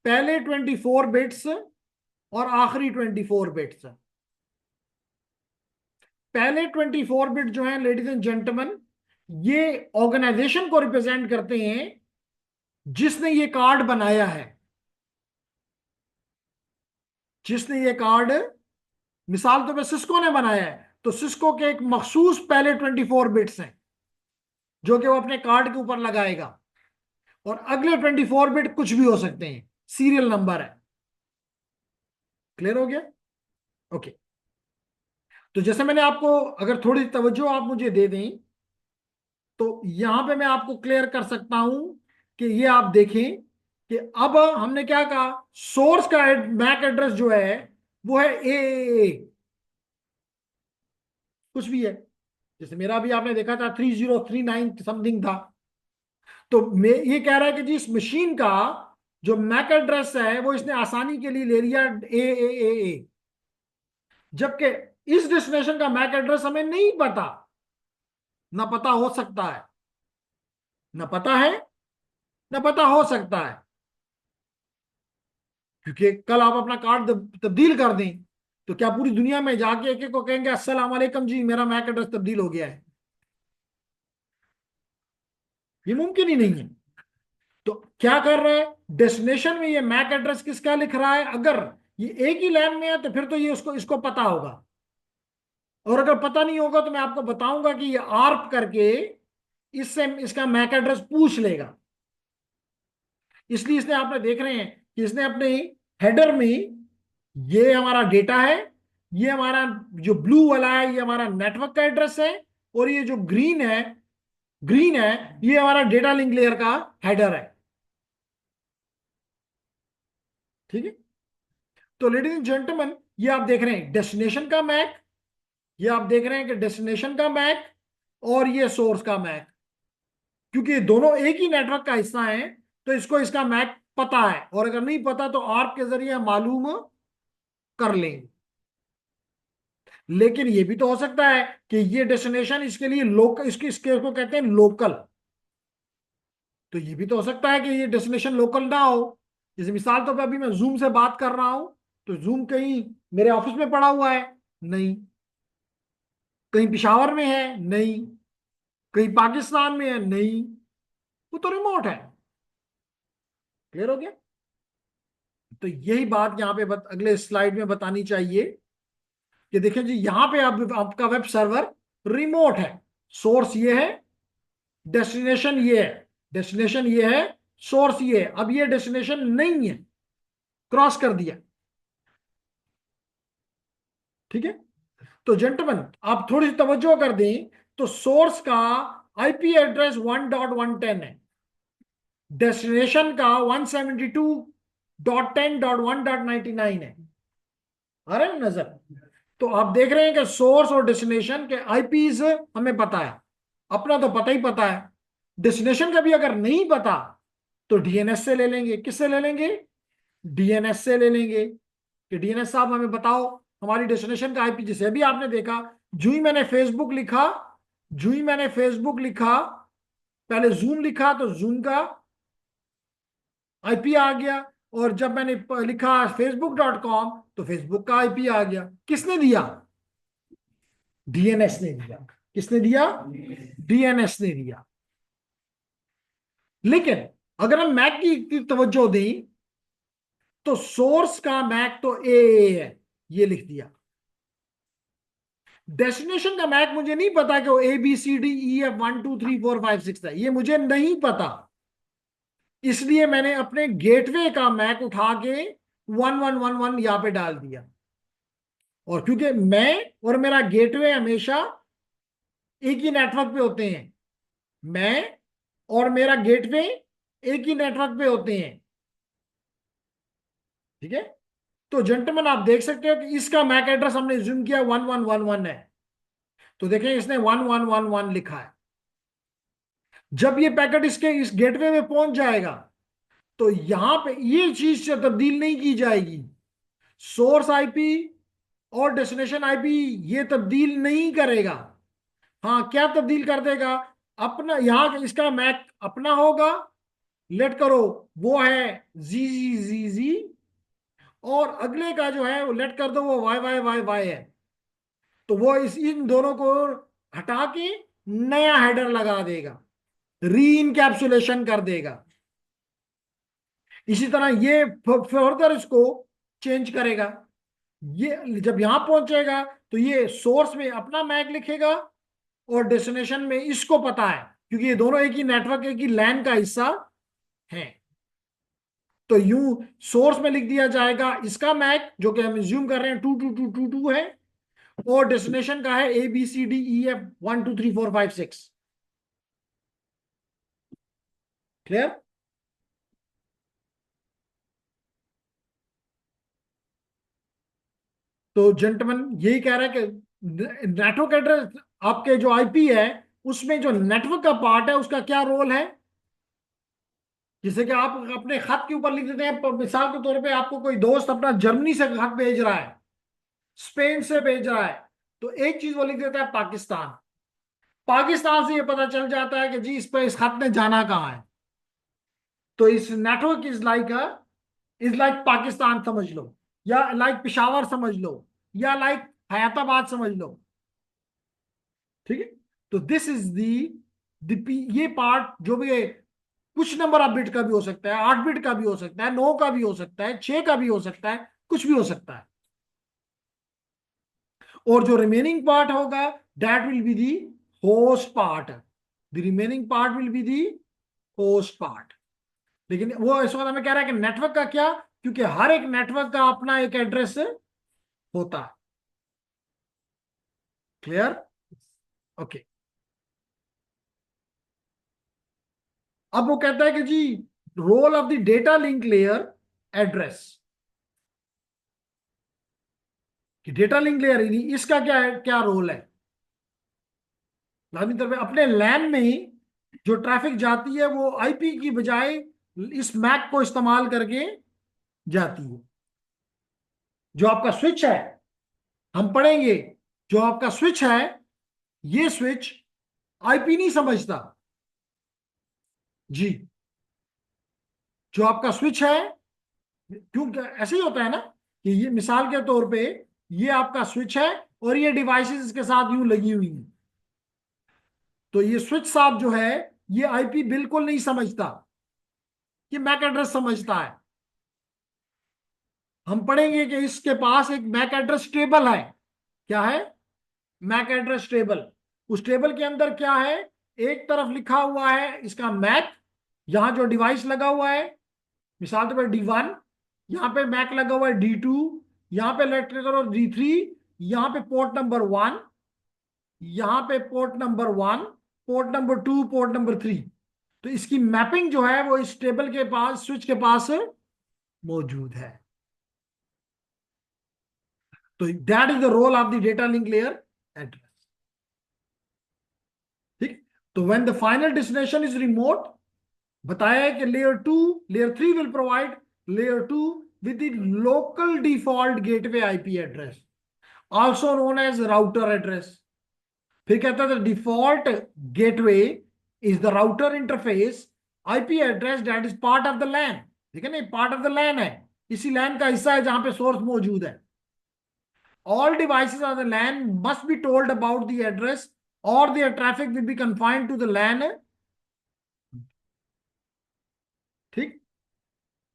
पहले 24 बिट्स और आखिरी 24 बिट्स। पहले 24 बिट जो है लेडीज एंड जेंटलमैन, ये ऑर्गेनाइजेशन को रिप्रेजेंट करते हैं जिसने ये कार्ड बनाया है। जिसने ये कार्ड, मिसाल तो पे सिस्को ने बनाया है, तो सिस्को के एक मखसूस पहले 24 बिट्स हैं जो कि वो अपने कार्ड के ऊपर लगाएगा, और अगले 24 बिट कुछ भी हो सकते हैं, सीरियल नंबर है। क्लियर हो गया? ओके। तो जैसे मैंने आपको, अगर थोड़ी तवज्जो आप मुझे दे दें तो यहां पे मैं आपको क्लियर कर सकता हूं कि ये आप देखें कि अब हमने क्या कहा, सोर्स का मैक एड्रेस जो है वो है ए, कुछ भी है। जैसे मेरा भी आपने देखा था 3039 समथिंग था। तो मैं ये कह रहा है कि जी इस मशीन का जो मैक एड्रेस है वो इसने आसानी के लिए ले लिया ए, जबकि इस डेस्टिनेशन का मैक एड्रेस हमें नहीं पता, ना पता हो सकता है, ना पता है, ना पता हो सकता है। क्योंकि कल आप अपना कार्ड तब्दील कर दें तो क्या पूरी दुनिया में जाके एक एक को कहेंगे अस्सलाम वालेकुम जी मेरा मैक एड्रेस तब्दील हो गया है? ये मुमकिन ही नहीं है। तो क्या कर रहा है, डेस्टिनेशन में ये मैक एड्रेस किसका लिख रहा है? अगर ये एक ही लाइन में है तो फिर तो ये उसको इसको पता होगा, और अगर पता नहीं होगा तो मैं आपको बताऊंगा कि ये आर्प करके इससे इसका मैक एड्रेस पूछ लेगा। इसलिए इसने, आपने देख रहे हैं कि इसने अपने हेडर में ये हमारा डेटा है, ये हमारा जो ब्लू वाला है ये हमारा नेटवर्क का एड्रेस है, और ये जो ग्रीन है ये हमारा डेटा लिंक लेयर का हेडर है। ठीक है, तो लेडीज एंड जेंटलमैन, ये आप देख रहे हैं डेस्टिनेशन का मैक, ये आप देख रहे हैं कि डेस्टिनेशन का मैक और ये सोर्स का मैक, क्योंकि ये दोनों एक ही नेटवर्क का हिस्सा है, तो इसको इसका मैक पता है, और अगर नहीं पता तो आर्प के जरिए मालूम कर लेंगे। लेकिन ये भी तो हो सकता है कि ये डेस्टिनेशन इसके लिए लोकल, इसको कहते हैं लोकल, तो ये भी तो हो सकता है कि ये डेस्टिनेशन लोकल ना हो। जैसे मिसाल तो अभी मैं जूम से बात कर रहा हूं, तो जूम कहीं मेरे ऑफिस में पड़ा हुआ है? नहीं। कहीं पिशावर में है? नहीं। कहीं पाकिस्तान में है? नहीं। वो तो रिमोट है। क्लियर हो गया? तो यही बात यहां पे अगले स्लाइड में बतानी चाहिए कि देखिए जी, यहां पे आपका वेब सर्वर रिमोट है, सोर्स ये है, डेस्टिनेशन ये है, डेस्टिनेशन ये है, सोर्स ये है। अब ये डेस्टिनेशन नहीं है, क्रॉस कर दिया। ठीक है, तो जेंटलमैन आप थोड़ी सी तवज्जो कर दें, तो सोर्स का आईपी एड्रेस 1.110 है, डेस्टिनेशन का 172.10.1.99 है। आ रहे हैं नजर? तो आप देख रहे हैं कि सोर्स और डेस्टिनेशन के आईपीज हमें पता है, अपना तो पता ही पता है। डेस्टिनेशन का भी अगर नहीं पता तो डीएनएस से ले लेंगे। किससे ले लेंगे? डीएनएस से ले लेंगे कि डीएनएस साहब हमें बताओ हमारी डेस्टिनेशन का आईपी। जैसे अभी आपने देखा, जो ही मैंने फेसबुक लिखा, पहले जूम लिखा तो जूम का आईपी आ गया, और जब मैंने लिखा facebook.com तो फेसबुक का आईपी आ गया। किसने दिया? डीएनएस ने दिया। किसने दिया? डीएनएस ने दिया। लेकिन अगर हम मैक की तवज्जो दें तो सोर्स का मैक तो ए है, ये लिख दिया। डेस्टिनेशन का मैक मुझे नहीं पता कि वो ABCDEF 1 2 3 4 5 6 है, ये मुझे नहीं पता। इसलिए मैंने अपने गेटवे का मैक उठा के 1111 यहां पे डाल दिया, और क्योंकि मैं और मेरा गेटवे हमेशा एक ही नेटवर्क पे होते हैं, मैं और मेरा गेटवे एक ही नेटवर्क पे होते हैं। ठीक है, तो जेंटलमैन आप देख सकते हो कि इसका मैक एड्रेस हमने जूम किया 1111 है, तो देखें इसने 1111 लिखा है। जब ये पैकेट इसके इस गेटवे में पहुंच जाएगा तो यहां पे ये चीज से तब्दील नहीं की जाएगी। सोर्स आईपी और डेस्टिनेशन आईपी ये तब्दील नहीं करेगा। हाँ, क्या तब्दील कर देगा? अपना यहां इसका मैक अपना होगा, लेट करो वो है जी, और अगले का जो है वो लेट कर दो वो वाई है। तो वो इन दोनों को हटा के नया हेडर लगा देगा, री इनकैप्सुलेशन कर देगा। इसी तरह ये फर्दर इसको चेंज करेगा। ये जब यहां पहुंचेगा तो ये सोर्स में अपना मैक लिखेगा, और डेस्टिनेशन में इसको पता है क्योंकि ये दोनों एक ही नेटवर्क, एक ही लैन का हिस्सा है। तो यूं सोर्स में लिख दिया जाएगा इसका मैक, जो कि हम ज्यूम कर रहे हैं 22222 है, और डेस्टिनेशन का है ABCDEF 1 2 3 4 5 6। क्लियर? तो जेंटलमैन यही कह रहा है कि नेटवर्क एड्रेस आपके जो आईपी है उसमें जो नेटवर्क का पार्ट है उसका क्या रोल है। जैसे कि आप अपने खत के ऊपर लिख देते हैं, मिसाल के तौर पे आपको कोई दोस्त अपना जर्मनी से खत भेज रहा है, स्पेन से भेज रहा है, तो एक चीज वो लिख देता है पाकिस्तान। पाकिस्तान से ये पता चल जाता है कि जी इस खत ने जाना कहाँ है। तो इस नेटवर्क इज लाइक पाकिस्तान समझ लो, या लाइक पिशावर समझ लो, या लाइक हयाताबाद समझ लो। ठीक है, तो दिस इज ये पार्ट जो भी है, कुछ नंबर ऑफ बिट का भी हो सकता है, 8 बिट का भी हो सकता है, 9 का भी हो सकता है, 6 का भी हो सकता है, कुछ भी हो सकता है। और जो रिमेनिंग पार्ट होगा that will be the host part, the remaining part will be the host part. लेकिन वो इस वक्त हमें कह रहा है कि नेटवर्क का क्या, क्योंकि हर एक नेटवर्क का अपना एक एड्रेस होता है। क्लियर? ओके। अब वो कहता है कि जी role of the data link layer address, कि डेटा लिंक लेयर इसका क्या है, क्या रोल है। लाजमी तौर पे अपने लैन में ही जो ट्रैफिक जाती है वो आईपी की बजाय इस मैक को इस्तेमाल करके जाती है। जो आपका स्विच है, हम पढ़ेंगे, जो आपका स्विच है, ये स्विच आईपी नहीं समझता जी। जो आपका स्विच है, क्योंकि ऐसे ही होता है ना कि ये मिसाल के तौर पे ये आपका स्विच है और ये डिवाइसेस इसके साथ यूं लगी हुई हैं, तो ये स्विच साहब जो है ये आईपी बिल्कुल नहीं समझता, ये मैक एड्रेस समझता है। हम पढ़ेंगे कि इसके पास एक मैक एड्रेस टेबल है। क्या है? MAC address table. उस टेबल के अंदर क्या है, एक तरफ लिखा हुआ है इसका मैक, यहां जो डिवाइस लगा हुआ है, मिसाल के तौर पर D1, यहाँ पे मैक लगा हुआ है D2, यहाँ पे लेट करो D3, यहाँ पे पोर्ट नंबर 1, यहाँ पे port number 1, port number 2, port number 3। तो इसकी मैपिंग जो है वो इस टेबल के पास, स्विच के पास मौजूद है। तो that is the role of the data link layer address. ठीक। तो when the final destination is remote, बताया है कि layer 3 will provide layer 2 with the local default gateway IP address, also known as router address। फिर कहता है default gateway is the router interface IP address that is part of the LAN। ठीक है ना, part of the LAN है, इसी LAN का हिस्सा है जहां पे सोर्स मौजूद है। All devices on the LAN must be told about the address or their traffic will be confined to the LAN। ठीक,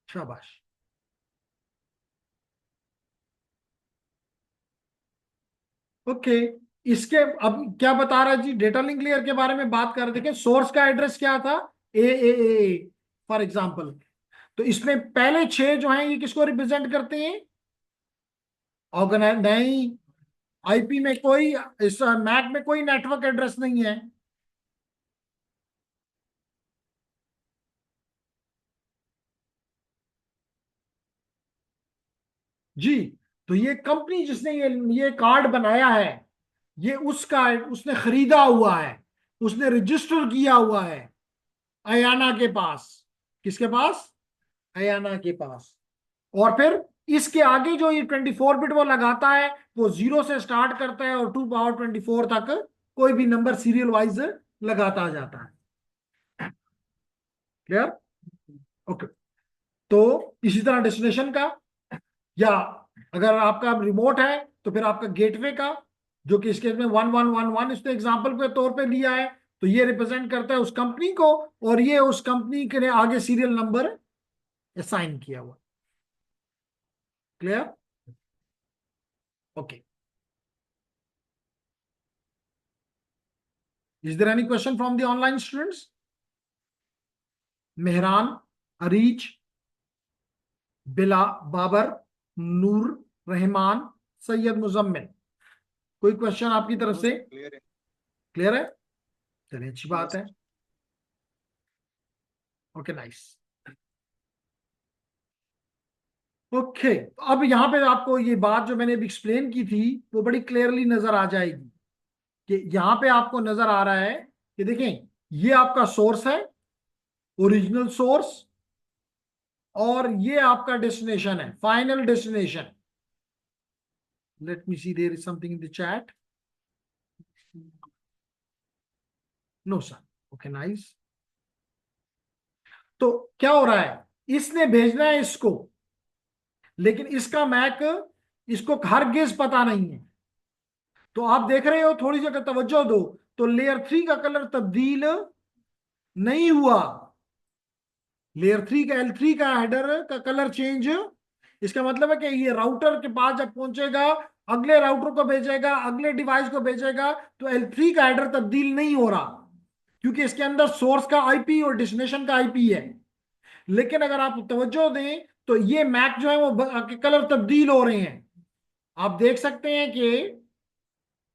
शाबाश। ओके। इसके अब क्या बता रहा है जी, डेटा लिंक लेयर के बारे में बात कर रहे। देखें सोर्स का एड्रेस क्या था, ए फॉर एग्जांपल। तो इसमें पहले 6 जो हैं ये किसको रिप्रेजेंट करते हैं, ऑर्गेनाइज नहीं, आईपी में कोई, इस मैक में कोई नेटवर्क एड्रेस नहीं है जी। तो ये कंपनी जिसने ये कार्ड बनाया है, ये उसका, उसने खरीदा हुआ है, उसने रजिस्टर किया हुआ है अयाना के पास। किसके पास? अयाना के पास। और फिर इसके आगे जो ये 24 बिट वो लगाता है, वो 0 से स्टार्ट करता है और 2 पावर 24 तक कोई भी नंबर सीरियल वाइज लगाता जाता है। क्लियर? ओके। तो इसी तरह डेस्टिनेशन का, या अगर आपका रिमोट है तो फिर आपका गेटवे का, जो कि इसके में 1111 इसने एग्जांपल के तौर पे लिया है, तो ये रिप्रेजेंट करता है उस कंपनी को, और ये उस कंपनी के आगे सीरियल नंबर असाइन किया हुआ। Clear? Okay. Is there any question from the online students? Mehran, Areej, Bila, Babar, नूर, रहमान, सैयद मुजम्मिल, कोई क्वेश्चन आपकी तरफ से? क्लियर है। क्लियर है, चलिए अच्छी बात है। Okay nice. ओके, अब यहां पे आपको ये बात जो मैंने अभी एक्सप्लेन की थी वो बड़ी क्लियरली नजर आ जाएगी, कि यहां पे आपको नजर आ रहा है कि देखें ये आपका सोर्स है, ओरिजिनल सोर्स, और ये आपका डेस्टिनेशन है, final destination. Let me see, there is something in the chat. No sir. Okay nice. तो क्या हो रहा है, इसने भेजना है इसको, लेकिन इसका मैक इसको हरगिज पता नहीं है। तो आप देख रहे हो, थोड़ी सी अगर तवज्जो दो तो लेयर 3 का कलर तब्दील नहीं हुआ। लेयर 3 का, L3 का हेडर का कलर चेंज, इसका मतलब है कि ये राउटर के पास जब पहुंचेगा, अगले राउटर को भेजेगा, अगले डिवाइस को भेजेगा, तो L3 का हेडर तब्दील नहीं हो रहा, क्योंकि इसके अंदर सोर्स का आईपी और डेस्टिनेशन का आईपी है। लेकिन अगर आप तवज्जो दें तो ये मैक जो है वो के कलर तब्दील हो रहे हैं। आप देख सकते हैं कि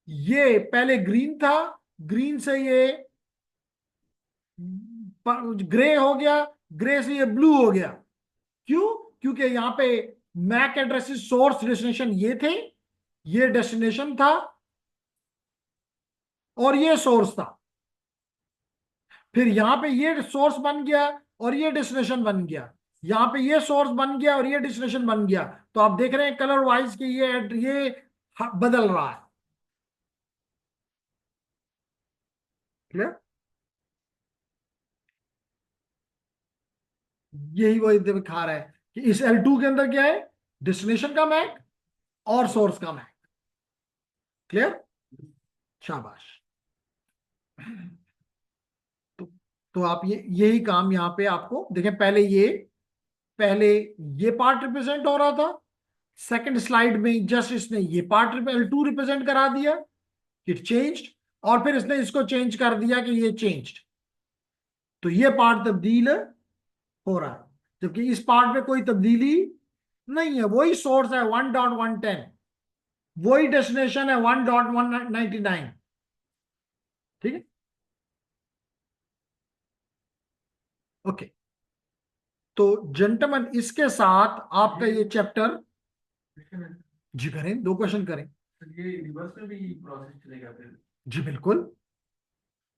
ये पहले ग्रीन था, ग्रीन से ये ग्रे हो गया, ग्रे से ये ब्लू हो गया। क्यों? क्योंकि यहाँ पे मैक एड्रेसेस सोर्स डेस्टिनेशन ये थे, ये डेस्टिनेशन था और ये सोर्स था। फिर यहां पे ये सोर्स बन गया और ये डेस्टिनेशन बन गया, यहां पे ये सोर्स बन गया और ये डेस्टिनेशन बन गया। तो आप देख रहे हैं कलर वाइज कि ये बदल रहा है। क्लियर? यही वो दिखा रहा है कि इस L2 के अंदर क्या है, डेस्टिनेशन का मैक और सोर्स का मैक। क्लियर? शाबाश। तो तो आप यही काम यहाँ पे आपको देखें, पहले ये पार्ट रिप्रेजेंट हो रहा था, सेकंड स्लाइड में जस्ट इसने ये पार्ट L2 रिप्रेजेंट करा दिया, इट चेंज्ड, और फिर इसने इसको चेंज कर दिया कि ये चेंज्ड। तो ये पार्ट तब्दील हो रहा है, जबकि इस पार्ट में कोई तब्दीली नहीं है। वही सोर्स है 1.110, वही डेस्टिनेशन है 1.199। ठीक है, ओके। तो जेंटलमैन, इसके साथ आपका ये चैप्टर, क्वेश्चन है जी करें, 2 क्वेश्चन करें। सर, ये रिवर्स में भी प्रोसेस चलेगा फिर? जी बिल्कुल।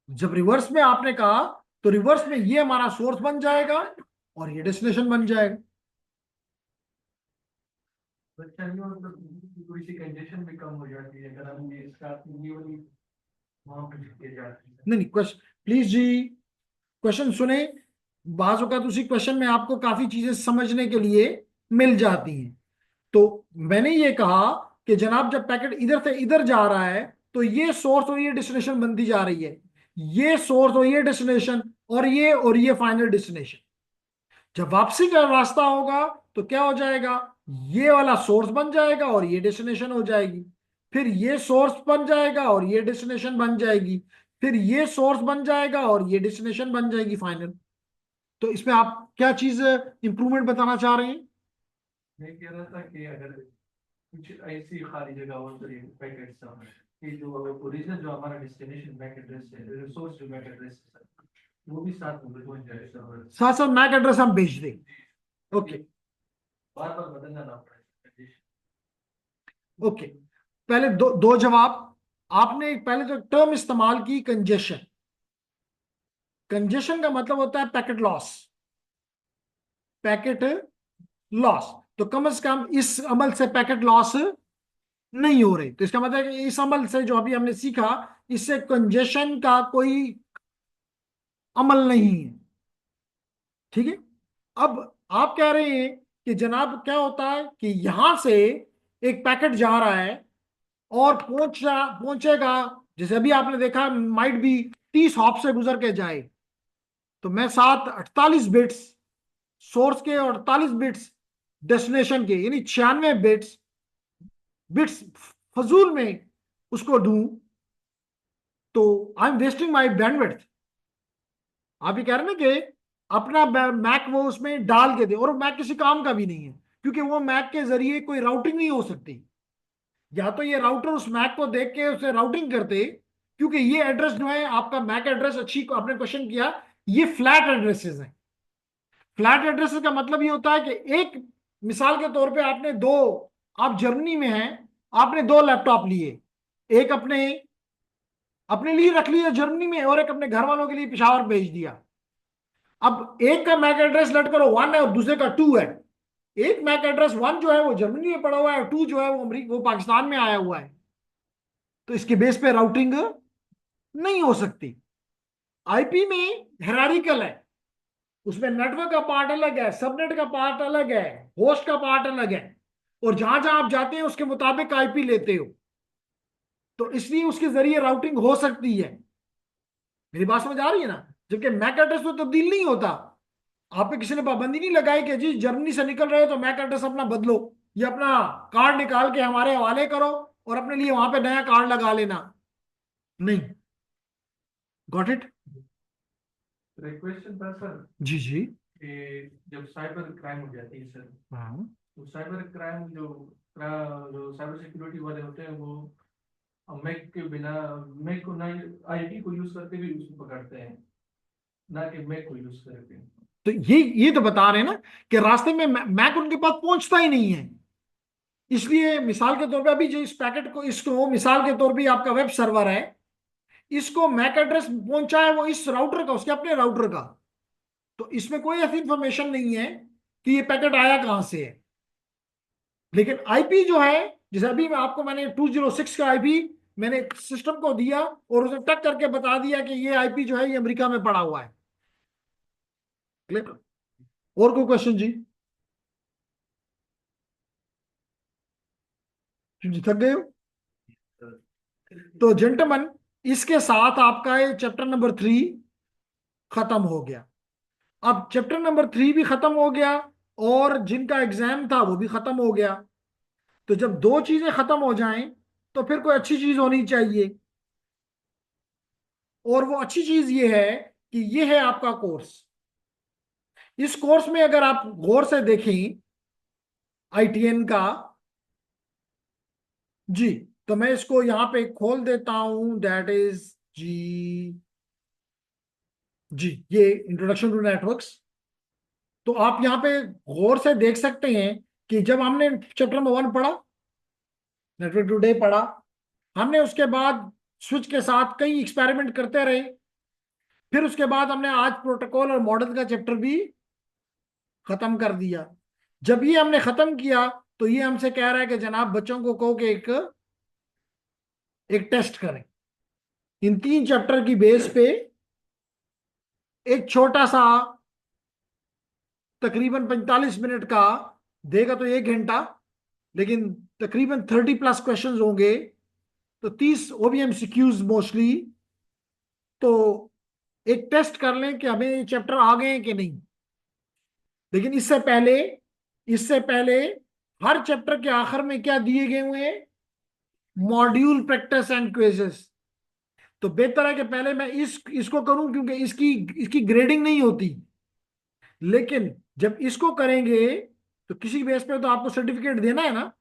जब रिवर्स में आपने कहा तो रिवर्स में ये हमारा सोर्स बन जाएगा और ये डेस्टिनेशन बन जाएगा। बच्चा नहीं मतलब थोड़ी सी कंजेशन भी कम हो जाती है अगर हम ये स्टार्ट ये वाली वहां पे लिखे जाते हैं। नहीं क्वेश्चन प्लीज जी, क्वेश्चन सुने। बाज़ औक़ात उसी क्वेश्चन में आपको काफी चीजें समझने के लिए मिल जाती हैं। तो मैंने ये कहा कि जनाब जब पैकेट इधर से इधर जा रहा है तो ये सोर्स और ये डेस्टिनेशन बनती जा रही है, ये सोर्स और ये डेस्टिनेशन और ये फाइनल डेस्टिनेशन। जब वापसी का रास्ता होगा तो क्या हो जाएगा, ये वाला सोर्स बन जाएगा और ये डेस्टिनेशन हो जाएगी, फिर ये सोर्स बन जाएगा और ये डेस्टिनेशन बन जाएगी, फिर ये सोर्स बन जाएगा और ये डेस्टिनेशन बन जाएगी फाइनल। तो इसमें आप क्या चीज इंप्रूवमेंट बताना चाह रहे हैं? मैं कह रहा था कि अगर कुछ ऐसी खाली जगह हो तो ये पैकेट सब कि जो ओरिजिनल जो हमारा डेस्टिनेशन बैक एड्रेस है, रिसोर्स जो बैक एड्रेस है सर, वो भी साथ में बन जाए सर। साथ साथ मैक एड्रेस हम भेज दें। ओके बार बार बदलना ना पड़े। ओके, पहले दो जवाब। आपने पहले तो टर्म इस्तेमाल की कंजेशन। कंजेशन का मतलब होता है पैकेट लॉस, पैकेट लॉस। तो कम से कम इस अमल से पैकेट लॉस नहीं हो रही। तो इसका मतलब है कि इस अमल से जो अभी हमने सीखा, इससे कंजेशन का कोई अमल नहीं है। ठीक है। अब आप कह रहे हैं कि जनाब क्या होता है कि यहां से एक पैकेट जा रहा है और पहुंचेगा, जैसे अभी आपने देखा माइट भी 30 हॉप से गुजर के जाए, तो मैं साथ 48 बिट्स सोर्स के और 48 बिट्स डेस्टिनेशन के, यानी 96 बिट्स फजूल में उसको दूं तो I am wasting my bandwidth. आप ये कह रहे हैं ना कि अपना मैक वो उसमें डाल के दे, और मैक किसी काम का भी नहीं है, क्योंकि वो मैक के जरिए कोई राउटिंग नहीं हो सकती। या तो ये राउटर उस मैक को देख के उसे राउटिंग करते, क्योंकि ये एड्रेस जो है आपका मैक एड्रेस, अच्छी को आपने क्वेश्चन किया, ये फ्लैट एड्रेसेस हैं। फ्लैट एड्रेसेस का मतलब ये होता है कि एक मिसाल के तौर पे आपने दो, आप जर्मनी में हैं, आपने 2 लैपटॉप लिए, एक अपने अपने लिए रख लिया जर्मनी में और एक अपने घर वालों के लिए पिशावर भेज दिया। अब एक का मैक एड्रेस लेट करो 1 है और दूसरे का 2 है। एक मैक एड्रेस 1 जो है वो जर्मनी में पड़ा हुआ है, 2 जो है वो पाकिस्तान में आया हुआ है। तो इसके बेस पे राउटिंग नहीं हो सकती। आईपी में हेरारिकल है, उसमें नेटवर्क का पार्ट अलग है, सबनेट का पार्ट अलग है, होस्ट का पार्ट अलग है, और जहां जहां आप जाते हैं उसके मुताबिक आईपी लेते हो। तो इसलिए उसके जरिए राउटिंग हो सकती है। मेरी बात समझ आ रही है ना? जबकि मैक एड्रेस तो तब्दील नहीं होता। आप पे किसी ने पाबंदी नहीं लगाई कि जी जर्मनी से निकल रहे हो तो मैक एड्रेस अपना बदलो, या अपना कार्ड निकाल के हमारे हवाले करो और अपने लिए वहां पे नया कार्ड लगा लेना। नहीं। Got it? क्वेश्चन था सर, जी जी। कि जब साइबर क्राइम हो जाती है सर, हाँ तो साइबर क्राइम जो साइबर सिक्योरिटी वाले होते हैं वो मैक के बिना, मैक को ना आईपी को यूज करके भी उसको पकड़ते हैं, ना कि मैक को यूज करके। तो ये तो बता रहे हैं ना कि रास्ते में मैक उनके पास पहुंचता ही नहीं है। इसलिए मिसाल के तौर पे अभी जो इस पैकेट को, इसको मिसाल के तौर पे आपका वेब सर्वर है, इसको मैक एड्रेस पहुंचा है वो इस राउटर का, उसके अपने राउटर का, तो इसमें कोई ऐसी इंफॉर्मेशन नहीं है कि ये पैकेट आया कहां से है। लेकिन आईपी जो है, जैसे अभी मैंने 206 का आईपी मैंने सिस्टम को दिया और उसने टक करके बता दिया कि ये आईपी जो है ये अमेरिका में पड़ा हुआ है। क्लियर? और कोई क्वेश्चन जी? जी थक गए हो? तो जेंटलमैन, इसके साथ आपका ये चैप्टर नंबर 3 खत्म हो गया। अब चैप्टर नंबर 3 भी खत्म हो गया और जिनका एग्जाम था वो भी खत्म हो गया। तो जब दो चीजें खत्म हो जाएं तो फिर कोई अच्छी चीज होनी चाहिए, और वो अच्छी चीज ये है कि ये है आपका कोर्स। इस कोर्स में अगर आप गौर से देखें आईटीएन का, जी, तो मैं इसको यहां पे खोल देता हूं, दैट इज जी, जी ये इंट्रोडक्शन टू नेटवर्क्स। तो आप यहां पे गौर से देख सकते हैं कि जब हमने चैप्टर नंबर 1 पढ़ा, नेटवर्क टुडे पढ़ा, हमने उसके बाद स्विच के साथ कई एक्सपेरिमेंट करते रहे। फिर उसके बाद हमने आज प्रोटोकॉल और मॉडल का चैप्टर भी खत्म कर दिया। जब ये हमने खत्म किया तो ये हमसे कह रहा है कि जनाब बच्चों को कहो कि एक टेस्ट करें इन 3 चैप्टर की बेस पे। एक छोटा सा तकरीबन 45 मिनट का देगा तो 1 घंटा, लेकिन तकरीबन 30+ क्वेश्चंस होंगे, तो 30 वो भी एमसीक्यूज मोस्टली। तो एक टेस्ट कर लें कि हमें ये चैप्टर आ गए हैं कि नहीं। लेकिन इससे पहले हर चैप्टर के आखिर में क्या दिए गए हुए हैं? Module practice and quizzes. तो बेहतर है कि पहले मैं इसको करूं, क्योंकि इसकी ग्रेडिंग नहीं होती। लेकिन जब इसको करेंगे तो किसी बेस पे तो आपको सर्टिफिकेट देना है ना।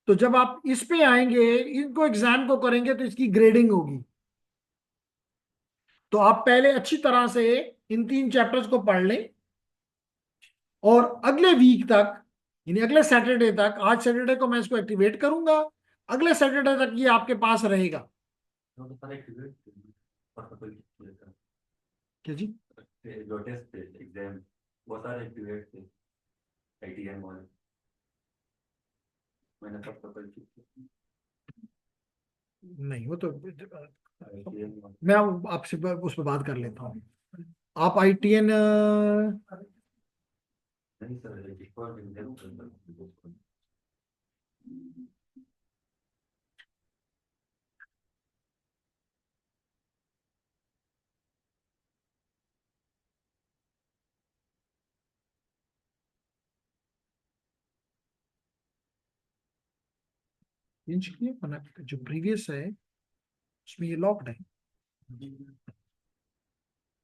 तो जब आप इस पे आएंगे, इनको एग्जाम को करेंगे, तो इसकी ग्रेडिंग होगी। तो आप पहले अच्छी तरह से इन 3 चैप्टर्स को पढ़ लें, और अगले वीक तक, यानी अगले सैटरडे तक, आज सैटरडे को मैं इसको एक्टिवेट करूंगा, अगले सैटरडे तक ये आपके पास रहेगा। क्या जी? जो टेस्ट थे एग्जाम वो सारे एक्टिवेट थे आईटीएम वाले, मैंने सब पकड़ चुकी। नहीं, वो तो ITN वाले मैं आपसे उस पर बात कर लेता हूँ। आप आईटीएन, नहीं सर, एक और एग्जाम करना। जो प्रीवियस है उसमें ये लॉक्ड है।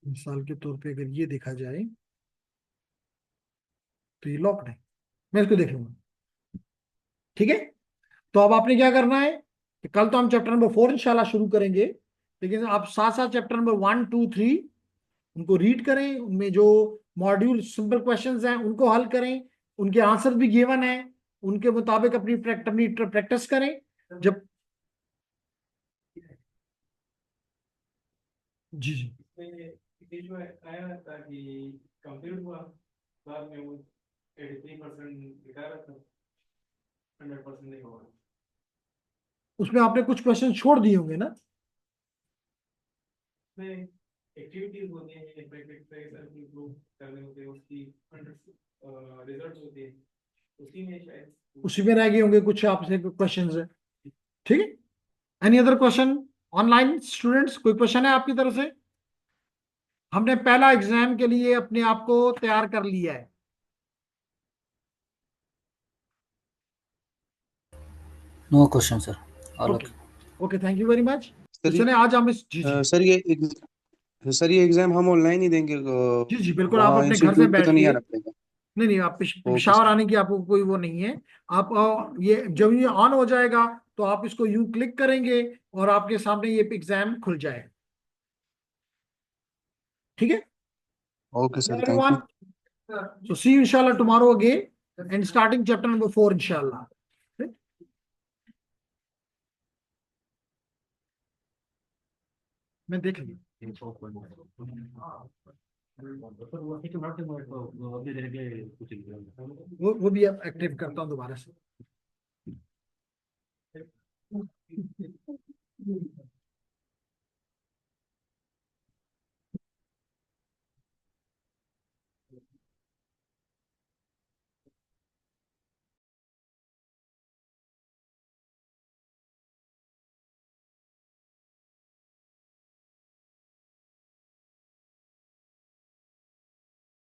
मिसाल के तौर पे अगर ये देखा जाए तो ये लॉक्ड है, मैं इसको देख लूंगा। ठीक है? तो अब आपने क्या करना है कि कल तो हम चैप्टर नंबर 4 इंशाल्लाह शुरू करेंगे, लेकिन आप साथ साथ चैप्टर नंबर 1, 2, 3 उनको रीड करें। उनमें जो मॉड्यूल सिंपल क्वेश्चंस हैं उनको हल करें, उनके आंसर भी गिवन है, उनके मुताबिक अपनी प्रैक्टिस करें। जब जी जी बीच में आया था कि कंप्लीट हुआ, बाद में वो 83% दिखा रहा था, 100% नहीं हुआ। उसमें आपने कुछ क्वेश्चन छोड़ दिए होंगे ना? उसमें एक्टिविटीज होती हैं, प्रैक्टिस इम्प्रूव करने होते हैं, उसकी रिजल्ट होते हैं, उसी में शायद उसी में रह गए होंगे कुछ आपसे क्वेश्चन है। ठीक है? Any other question online students? कोई क्वेश्चन है आपकी तरफ से? हमने पहला एग्जाम के लिए अपने आप को तैयार कर लिया है। No question sir, all okay okay, thank you very much. तो सर चले आज हम इस जी जी सर ये तो सर ये एग्जाम हम ऑनलाइन ही देंगे, जी जी बिल्कुल, आप वहाँ अपने घर से इंस्टीट्यूट पे बैठ तो नहीं के, आना पड़ेगा? नहीं नहीं, आप ओके पिशावर सर। आने की आपको कोई वो नहीं है। आप ये जब ये ऑन हो जाएगा तो आप इसको यूं क्लिक करेंगे और आपके सामने ये एग्जाम खुल जाएगा। ठीक है okay sir, thank everyone, you. so see you inshallah tomorrow again and starting chapter number 4 inshallah. मैं देख लिया, वो भी अब एक्टिव करता हूँ दोबारा से।